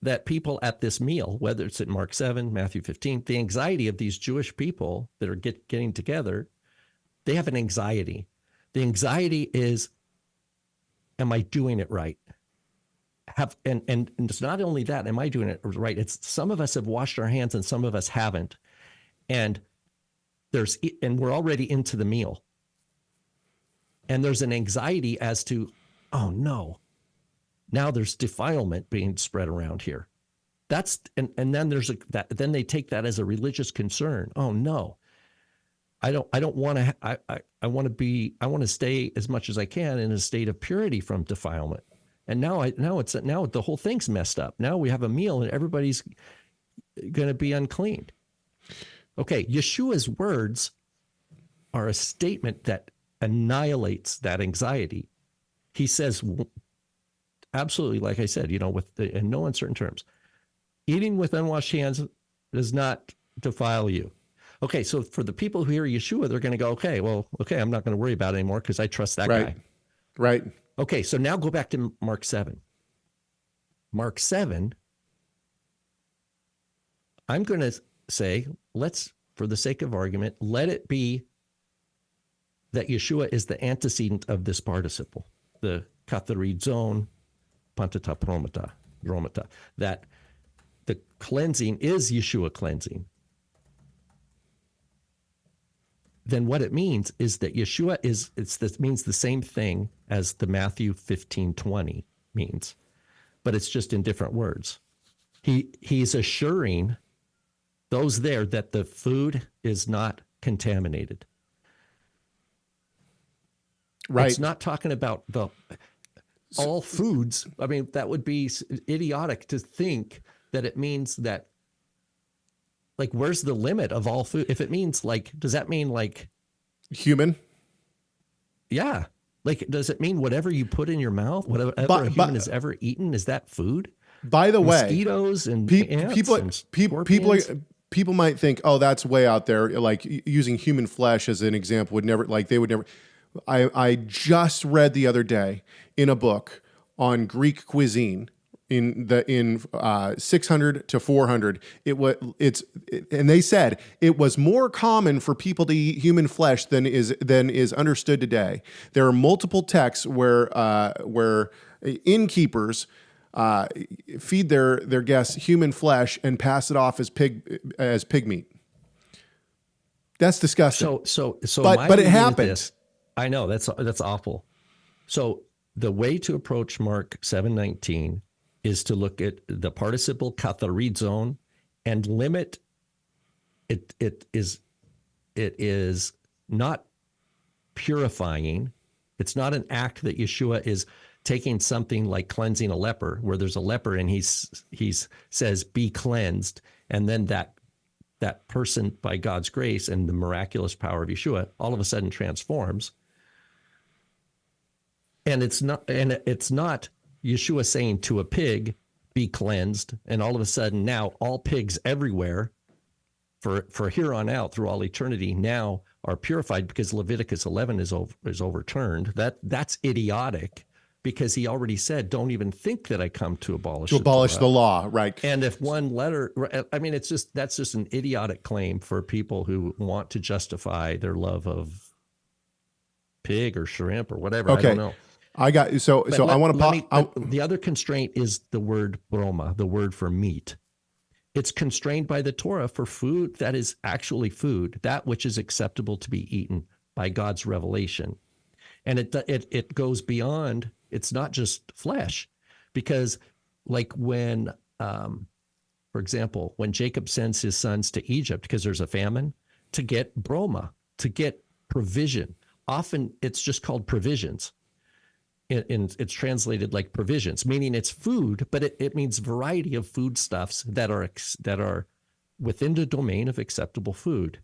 that people at this meal, whether it's at Mark 7, Matthew 15, the anxiety of these Jewish people that are getting together, they have an anxiety. The anxiety is, am I doing it right? And it's not only that, am I doing it right? It's some of us have washed our hands and some of us haven't. And we're already into the meal. And there's an anxiety as to, oh no, now there's defilement being spread around here. And then then they take that as a religious concern. Oh no, I don't want to, I want to stay as much as I can in a state of purity from defilement. And now the whole thing's messed up. Now we have a meal and everybody's going to be unclean. Okay, Yeshua's words are a statement that annihilates that anxiety. He says, absolutely, like I said, in no uncertain terms, eating with unwashed hands does not defile you. Okay, so for the people who hear Yeshua, they're going to go, okay, I'm not going to worry about it anymore because I trust that guy. Right. Okay, so now go back to Mark 7. Mark 7, I'm going to say, for the sake of argument, let it be that Yeshua is the antecedent of this participle, the katharizon pantata bromata, that the cleansing is Yeshua cleansing. Then what it means is that Yeshua means the same thing as the Matthew 15:20 means, but it's just in different words. He's assuring those there that the food is not contaminated. Right. It's not talking about all foods. I mean, that would be idiotic to think that it means that, like, where's the limit of all food? If it means, like, does that mean, like, human? Yeah. Like, does it mean whatever you put in your mouth, whatever a human has ever eaten, is that food? By the way, mosquitoes and ants people might think, oh, that's way out there. Like, using human flesh as an example they would never. I just read the other day in a book on Greek cuisine in 600 to 400. And they said it was more common for people to eat human flesh than is understood today. There are multiple texts where innkeepers feed their guests human flesh and pass it off as pig meat. That's disgusting. But it happened. I know that's awful. So the way to approach Mark 7:19 is to look at the participle katharizon and limit it. It is not purifying. It's not an act that Yeshua is taking something like cleansing a leper, where there's a leper and he says, be cleansed. And then that person, by God's grace and the miraculous power of Yeshua, all of a sudden transforms. And it's not Yeshua saying to a pig, be cleansed, and all of a sudden now all pigs everywhere for here on out through all eternity now are purified because Leviticus 11 is overturned. That's idiotic, because he already said, don't even think that I come to abolish the law, right? And if one letter, I mean, that's just an idiotic claim for people who want to justify their love of pig or shrimp or whatever. Okay. I don't know. I got I want to the other constraint is the word broma, the word for meat. It's constrained by the Torah for food that is actually food, that which is acceptable to be eaten by God's revelation. And it goes beyond, it's not just flesh, because like when, for example, when Jacob sends his sons to Egypt because there's a famine, to get broma, to get provision. Often it's just called provisions. It's translated like provisions, meaning it's food, but it means variety of foodstuffs that are within the domain of acceptable food.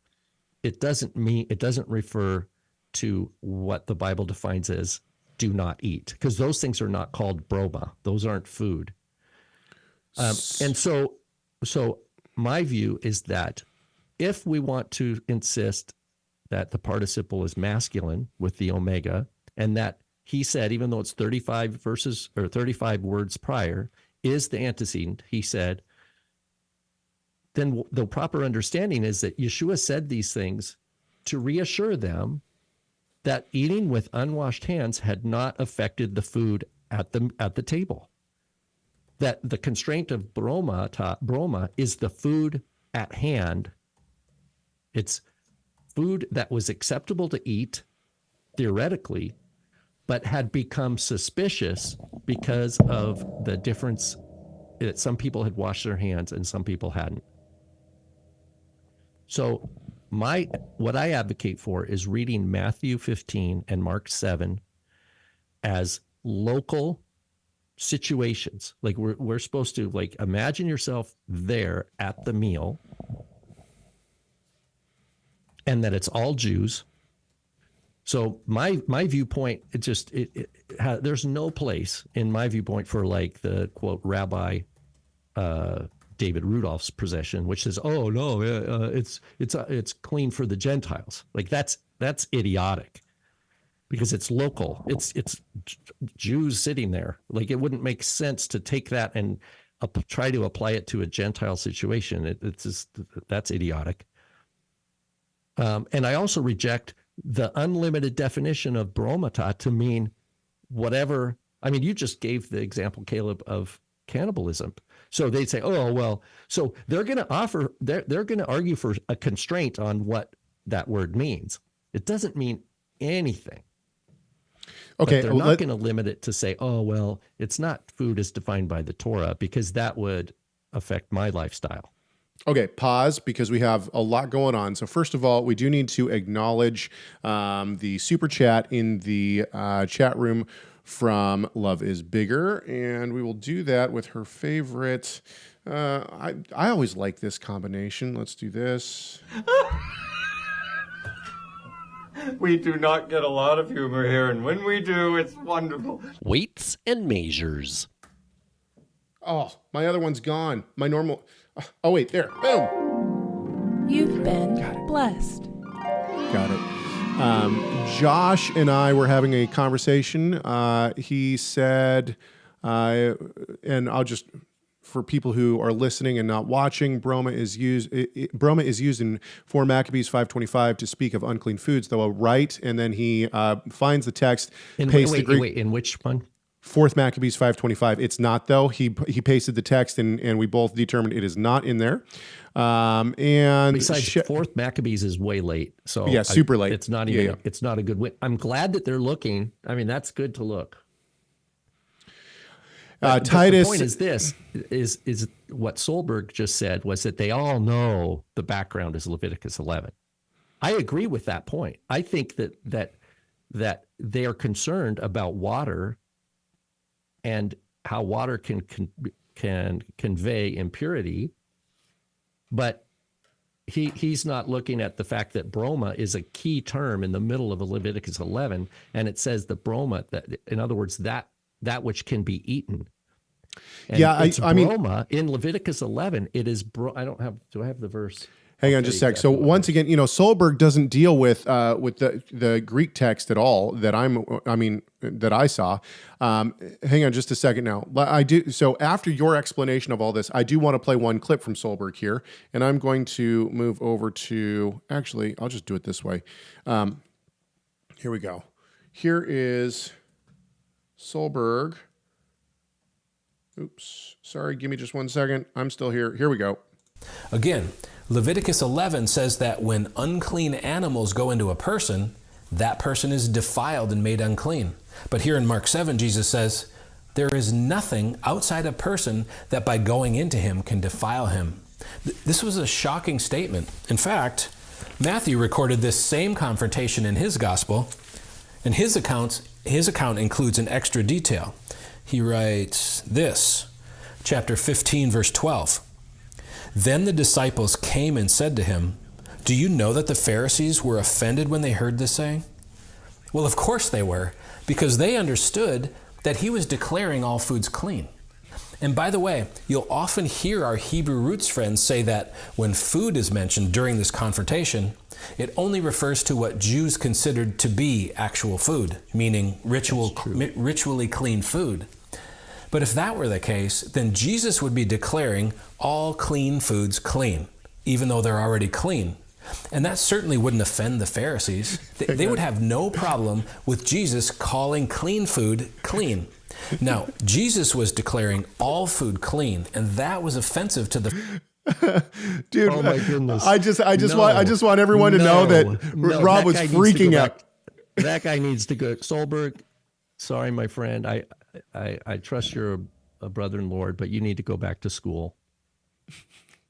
It doesn't refer to what the Bible defines as do not eat, because those things are not called broma. Those aren't food. And so my view is that if we want to insist that the participle is masculine with the omega, and that he said, even though it's 35 verses or 35 words prior, is the antecedent, he said, then the proper understanding is that Yeshua said these things to reassure them that eating with unwashed hands had not affected the food at the table. That the constraint of broma is the food at hand. It's food that was acceptable to eat, theoretically, but had become suspicious because of the difference that some people had washed their hands and some people hadn't. So what I advocate for is reading Matthew 15 and Mark 7 as local situations. Like we're supposed to, like, imagine yourself there at the meal, and that it's all Jews. So my viewpoint, there's no place in my viewpoint for, like, the quote Rabbi David Rudolph's possession, which says, oh no, it's clean for the Gentiles. Like that's idiotic, because it's local. It's Jews sitting there. Like, it wouldn't make sense to take that and try to apply it to a Gentile situation. That's idiotic. And I also reject the unlimited definition of bromata to mean whatever. I mean, you just gave the example, Caleb, of cannibalism. So they'd say, oh, well, so they're going to argue for a constraint on what that word means. It doesn't mean anything. Okay. But they're not going to limit it to say, oh, well, it's not food as defined by the Torah, because that would affect my lifestyle. Okay, pause, because we have a lot going on. So first of all, we do need to acknowledge the super chat in the chat room from Love is Bigger, and we will do that with her favorite. I always like this combination. Let's do this. We do not get a lot of humor here, and when we do, it's wonderful. Weights and measures. Oh, my other one's gone. My normal... Oh, wait, there. Boom. You've been blessed. Got it. Josh and I were having a conversation. He said, and I'll just, for people who are listening and not watching, broma is used in 4 Maccabees 5:25 to speak of unclean foods, though a rite, and then he finds the text, pastes the Greek. Wait, in which one? 4 Maccabees 5:25. It's not, though. He pasted the text, and we both determined it is not in there. And besides, 4 Maccabees is way late. So yeah, super late. It's not even. Yeah. It's not a good win. I'm glad that they're looking. I mean, that's good to look. Titus. The point is this: is what Solberg just said was that they all know the background is Leviticus 11. I agree with that point. I think that they are concerned about water and how water can convey impurity, but he's not looking at the fact that broma is a key term in the middle of Leviticus 11, and it says the broma, that in other words that which can be eaten. And Yeah, it's I mean, broma in Leviticus 11. It is do I have the verse? hang on just a sec. So once again, Solberg doesn't deal with the Greek text at all that that I saw. Hang on just a second now. I do. So after your explanation of all this, I do want to play one clip from Solberg here, and I'm going to move over to, actually, I'll just do it this way. Here we go. Here is Solberg. Oops, sorry, give me just 1 second. I'm still here. Here we go. Again, Leviticus 11 says that when unclean animals go into a person, that person is defiled and made unclean. But here in Mark 7, Jesus says, there is nothing outside a person that by going into him can defile him. This was a shocking statement. In fact, Matthew recorded this same confrontation in his gospel, and his account includes an extra detail. He writes this, chapter 15, verse 12. Then the disciples came and said to him, do you know that the Pharisees were offended when they heard this saying? Well, of course they were, because they understood that he was declaring all foods clean. And by the way, you'll often hear our Hebrew roots friends say that when food is mentioned during this confrontation, it only refers to what Jews considered to be actual food, meaning ritually clean food. But if that were the case, then Jesus would be declaring all clean foods clean, even though they're already clean. And that certainly wouldn't offend the Pharisees. They would have no problem with Jesus calling clean food clean. Now, Jesus was declaring all food clean, and that was offensive to the... Dude, oh my goodness! I just want everyone to know that Rob was freaking out. That guy needs to go. Solberg, sorry, my friend. I trust you're a brother in Lord, but you need to go back to school.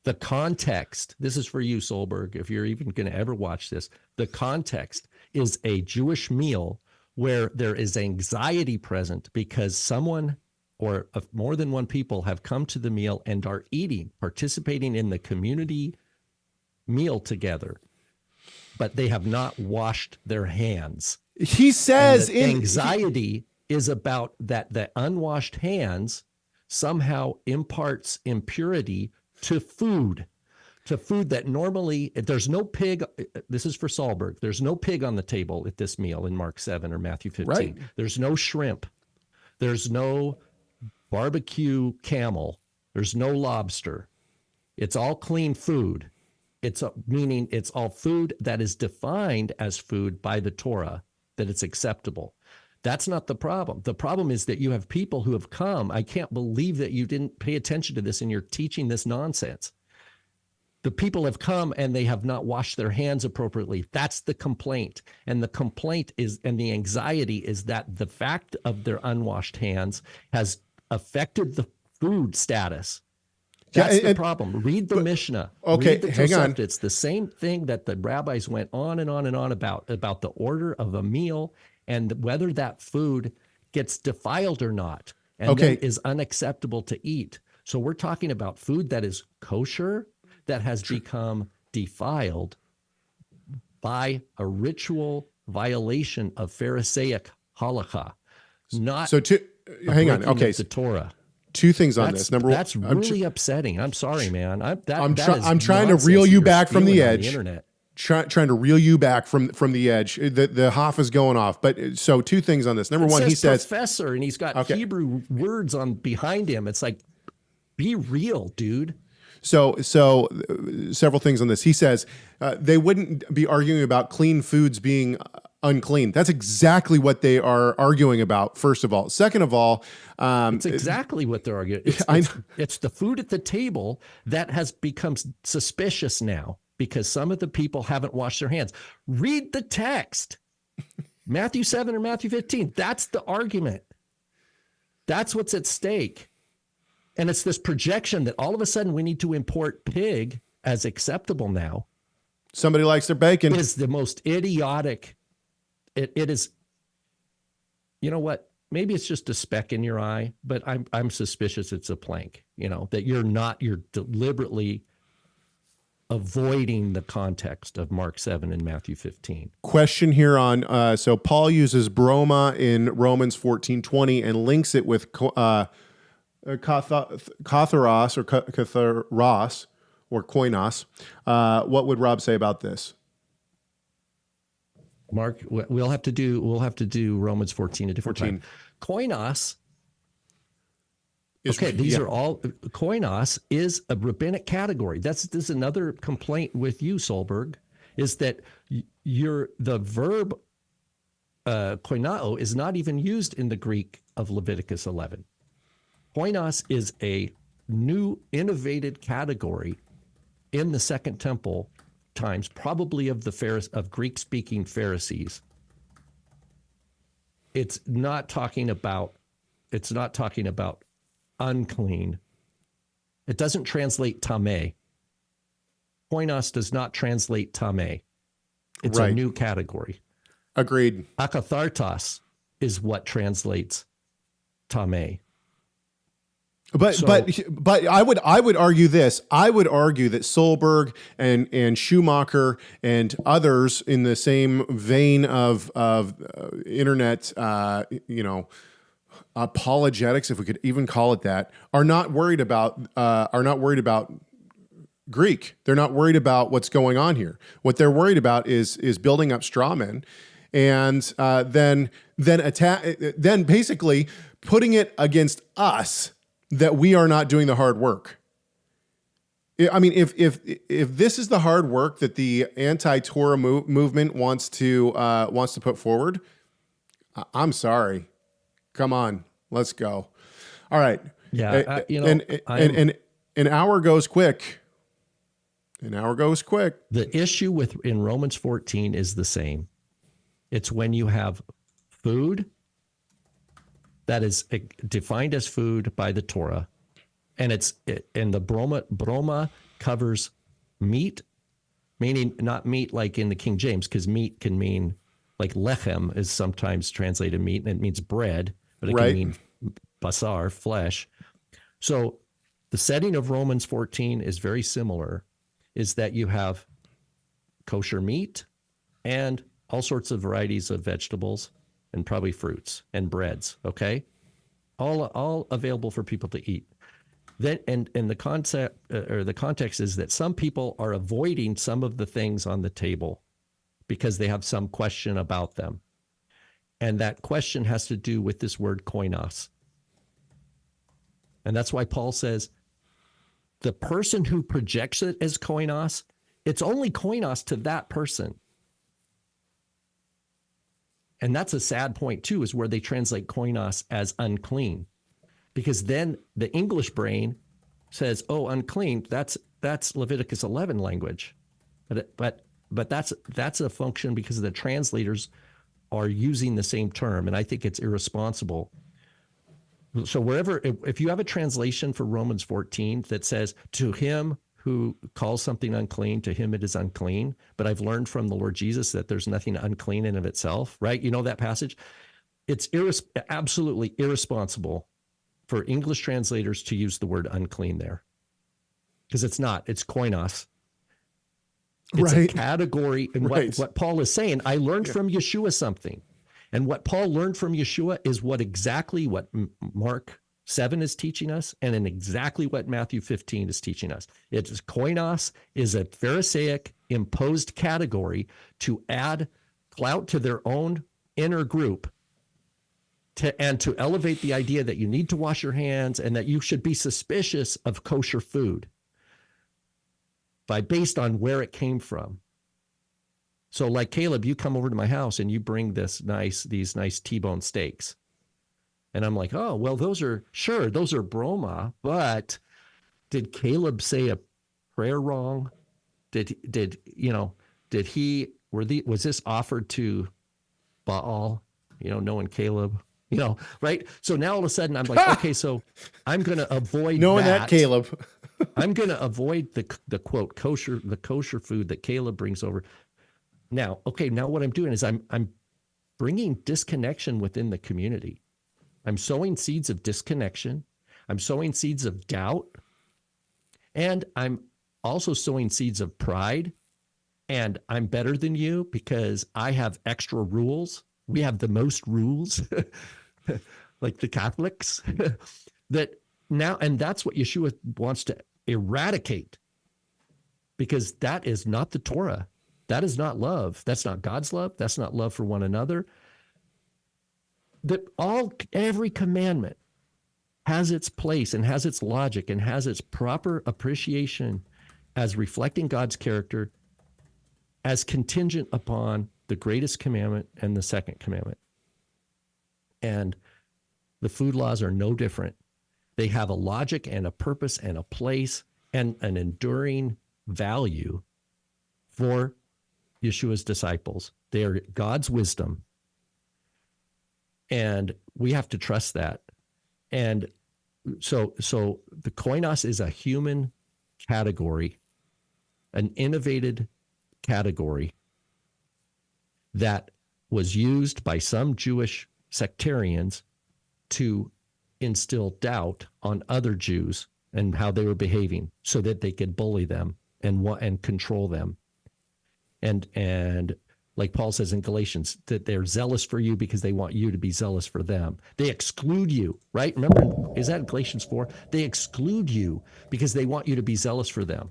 The context. This is for you, Solberg. If you're even going to ever watch this, the context is a Jewish meal where there is anxiety present because someone or more than one people have come to the meal and are eating, participating in the community meal together, but they have not washed their hands. He says anxiety is about that the unwashed hands somehow imparts impurity to food that normally, there's no pig. This is for Solberg. There's no pig on the table at this meal in Mark 7 or Matthew 15. Right. There's no shrimp. There's no barbecue camel. There's no lobster. It's all clean food. Meaning it's all food that is defined as food by the Torah, that it's acceptable. That's not the problem. The problem is that you have people who have come. I can't believe that you didn't pay attention to this and you're teaching this nonsense. The people have come and they have not washed their hands appropriately. That's the complaint. And the complaint is, and the anxiety is that the fact of their unwashed hands has affected the food status. That's the problem. Read the Mishnah. Okay, Read the hang on. It's the same thing that the rabbis went on and on and on about the order of a meal and whether that food gets defiled or not, and then is unacceptable to eat. So we're talking about food that is kosher, that has become defiled by a ritual violation of Pharisaic halakha, not hang on. Okay, the Torah. Two things on this. Number one, that's really upsetting. I'm sorry, man. I'm trying to reel you back from the edge. Internet. Trying to reel you back from the edge. The Hoff is going off. But so two things on this. Number one, he says professor, and he's got Hebrew words on behind him. It's like, be real, dude. So several things on this. He says they wouldn't be arguing about clean foods being unclean. That's exactly what they are arguing about, first of all. Second of all, it's exactly what they're arguing. It's the food at the table that has become suspicious now because some of the people haven't washed their hands. Read the text. Matthew 7 or Matthew 15. That's the argument. That's what's at stake. And it's this projection that all of a sudden we need to import pig as acceptable now. Somebody likes their bacon. It is the most idiotic. It is, you know what? Maybe it's just a speck in your eye, but I'm suspicious it's a plank, that you're deliberately avoiding the context of Mark 7 and Matthew 15. Question here on, so Paul uses broma in Romans 14:20 and links it with Katharos or Katharos or koinos. What would Rob say about this? Mark, we'll have to do Romans 14 a different 14. time. Koinos. Is- Okay, these yeah. are all koinos is a rabbinic category. This is another complaint with you, Solberg, is that the verb koinao is not even used in the Greek of Leviticus 11. Koinos is a new innovated category in the Second Temple times, probably of of Greek-speaking Pharisees. It's not talking about unclean. It doesn't translate tameh. Koinos does not translate tameh. It's a Right. new category. Agreed. Akathartos is what translates tameh. But I would argue this. I would argue that Solberg and Schumacher and others in the same vein of internet apologetics, if we could even call it that, are not worried about Greek. They're not worried about what's going on here. What they're worried about is building up straw men, and then basically putting it against us that we are not doing the hard work. I mean, if this is the hard work that the anti-Torah movement wants to put forward, I'm sorry. Come on, let's go. All right. Yeah, an hour goes quick. An hour goes quick. The issue in Romans 14 is the same. It's when you have food that is defined as food by the Torah, and the Broma covers meat, meaning not meat like in the King James, because meat can mean, like lechem is sometimes translated meat, and it means bread, but it can mean basar, flesh. So the setting of Romans 14 is very similar, is that you have kosher meat and all sorts of varieties of vegetables and probably fruits and breads, okay? All available for people to eat. Then and the concept or the context is that some people are avoiding some of the things on the table because they have some question about them. And that question has to do with this word koinos. And that's why Paul says the person who projects it as koinos, it's only koinos to that person. And that's a sad point too, is where they translate koinos as unclean. Because then the English brain says, oh, unclean, that's Leviticus 11 language. But that's a function because the translators are using the same term, and I think it's irresponsible. So if you have a translation for Romans 14 that says, to him who calls something unclean, to him it is unclean. But I've learned from the Lord Jesus that there's nothing unclean in of itself, right? You know that passage? It's absolutely irresponsible for English translators to use the word unclean there. Because it's not, it's koinos. It's a category. And what Paul is saying, I learned from Yeshua something. And what Paul learned from Yeshua is exactly what Mark 7 is teaching us, and in exactly what Matthew 15 is teaching us. It's koinos is a Pharisaic imposed category to add clout to their own inner group, and to elevate the idea that you need to wash your hands and that you should be suspicious of kosher food based on where it came from. So like Caleb, you come over to my house and you bring these nice T-bone steaks. And I'm like, oh, well, those are broma, but did Caleb say a prayer wrong? Was this offered to Baal, knowing Caleb, right? So now all of a sudden I'm like, okay, so I'm going to avoid knowing that Caleb. I'm going to avoid the quote kosher food that Caleb brings over. Now what I'm doing is I'm bringing disconnection within the community. I'm sowing seeds of disconnection. I'm sowing seeds of doubt. And I'm also sowing seeds of pride. And I'm better than you because I have extra rules. We have the most rules, like the Catholics, that now, and that's what Yeshua wants to eradicate, because that is not the Torah. That is not love. That's not God's love. That's not love for one another. That every commandment has its place and has its logic and has its proper appreciation as reflecting God's character, as contingent upon the greatest commandment and the second commandment. And the food laws are no different. They have a logic and a purpose and a place and an enduring value for Yeshua's disciples. They are God's wisdom. And we have to trust that. And so the koinos is a human category, an innovated category that was used by some Jewish sectarians to instill doubt on other Jews and how they were behaving, so that they could bully them and control them. And like Paul says in Galatians, that they're zealous for you because they want you to be zealous for them. They exclude you, right? Remember, is that in Galatians 4? They exclude you because they want you to be zealous for them.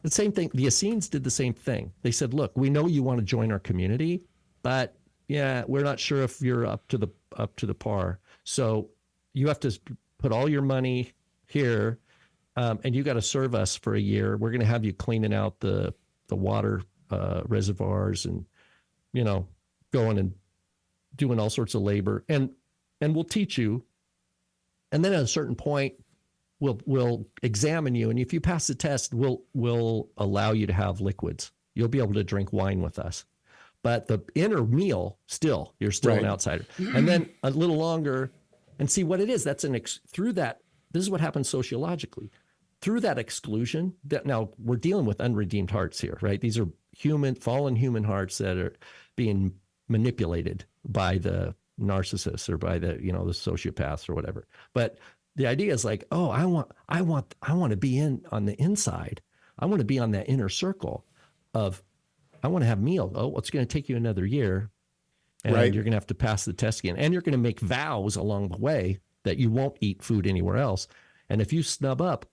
The same thing, the Essenes did the same thing. They said, look, we know you want to join our community, but yeah, we're not sure if you're up to the par. So you have to put all your money here, and you got to serve us for a year. We're going to have you cleaning out the water reservoirs and, going and doing all sorts of labor, and we'll teach you. And then at a certain point, we'll examine you. And if you pass the test, we'll allow you to have liquids. You'll be able to drink wine with us. But the inner meal, you're still an outsider. And then a little longer, and see what it is. That's through that. This is what happens sociologically. Through that exclusion, that now we're dealing with unredeemed hearts here, right? These are fallen human hearts that are being manipulated by the narcissists or by the sociopaths or whatever. But the idea is like, oh, I want to be on the inside. I want to be on that inner circle of, I want to have meal. Oh, it's going to take you another year, and you're going to have to pass the test again, and you're going to make vows along the way that you won't eat food anywhere else. And if you snub up,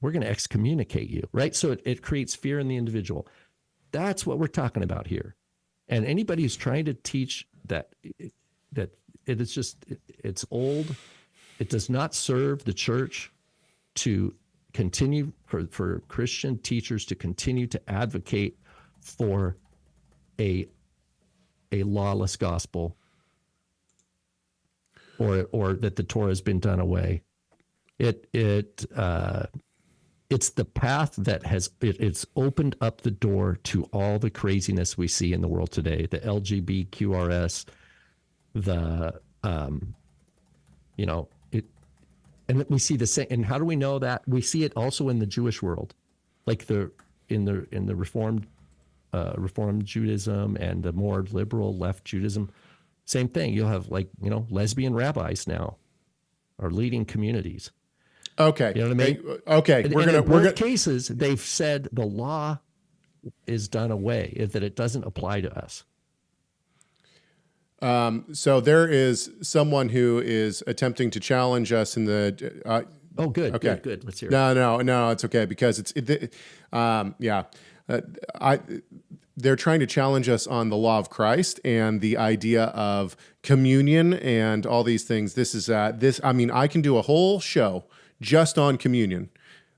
we're going to excommunicate you, right? So it creates fear in the individual. That's what we're talking about here. And anybody who's trying to teach that it is just, it's old. It does not serve the church to continue, for Christian teachers to continue to advocate for a lawless gospel, or that the Torah has been done away. It's the path that it's opened up the door to all the craziness we see in the world today. The LGBTQRS, and we see the same. And how do we know that? We see it also in the Jewish world, like in the Reformed Judaism and the more liberal left Judaism. Same thing. You'll have lesbian rabbis now are leading communities. Okay. You know what I mean? Okay. And in both cases, they've said the law is done away, that it doesn't apply to us. So there is someone who is attempting to challenge us in the. Oh, good. Okay. Good. Let's hear it. No, it's okay, because they're trying to challenge us on the law of Christ and the idea of communion and all these things. I can do a whole show just on communion.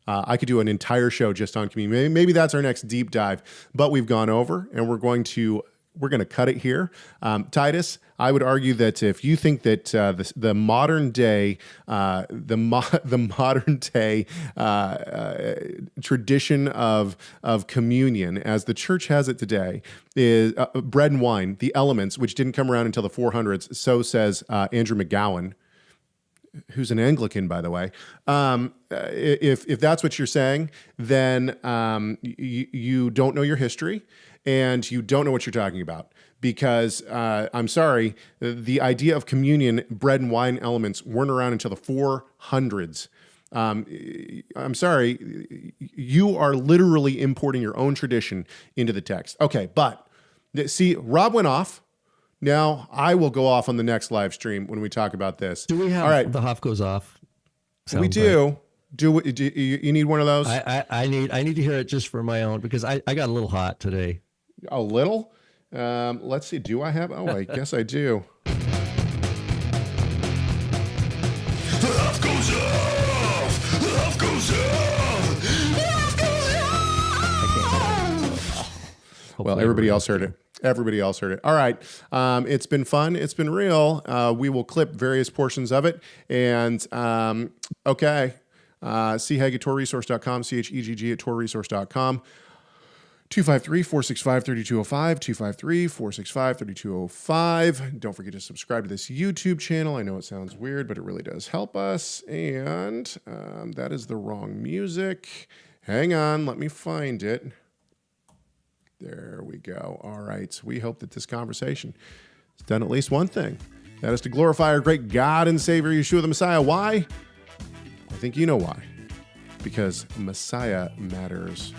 I could do an entire show just on communion. Maybe that's our next deep dive, but we've gone over, and we're going to cut it here. Titus, I would argue that if you think that the modern day tradition of communion, as the church has it today, is bread and wine, the elements, which didn't come around until the 400s. So says Andrew McGowan, who's an Anglican, by the way. If that's what you're saying, then you don't know your history, and you don't know what you're talking about, because I'm sorry, the idea of communion, bread and wine elements weren't around until the 400s. I'm sorry, you are literally importing your own tradition into the text. Okay, but see, Rob went off. Now I will go off on the next live stream when we talk about this. Do we have all right. the Hoff goes off? We do. Do you need one of those? I need to hear it just for my own, because I got a little hot today. A little? Let's see. Do I have? Oh, I guess I do. Love goes off. Love goes off. Love goes off. Well, everybody else heard it. Everybody else heard it. All right. It's been fun. It's been real. We will clip various portions of it. And, okay. Chegg at TorahResource.com, Chegg at TorahResource.com. 253-465-3205, 253-465-3205. Don't forget to subscribe to this YouTube channel. I know it sounds weird, but it really does help us. And that is the wrong music. Hang on, let me find it. There we go. All right. We hope that this conversation has done at least one thing. That is to glorify our great God and Savior, Yeshua the Messiah. Why? I think you know why. Because Messiah matters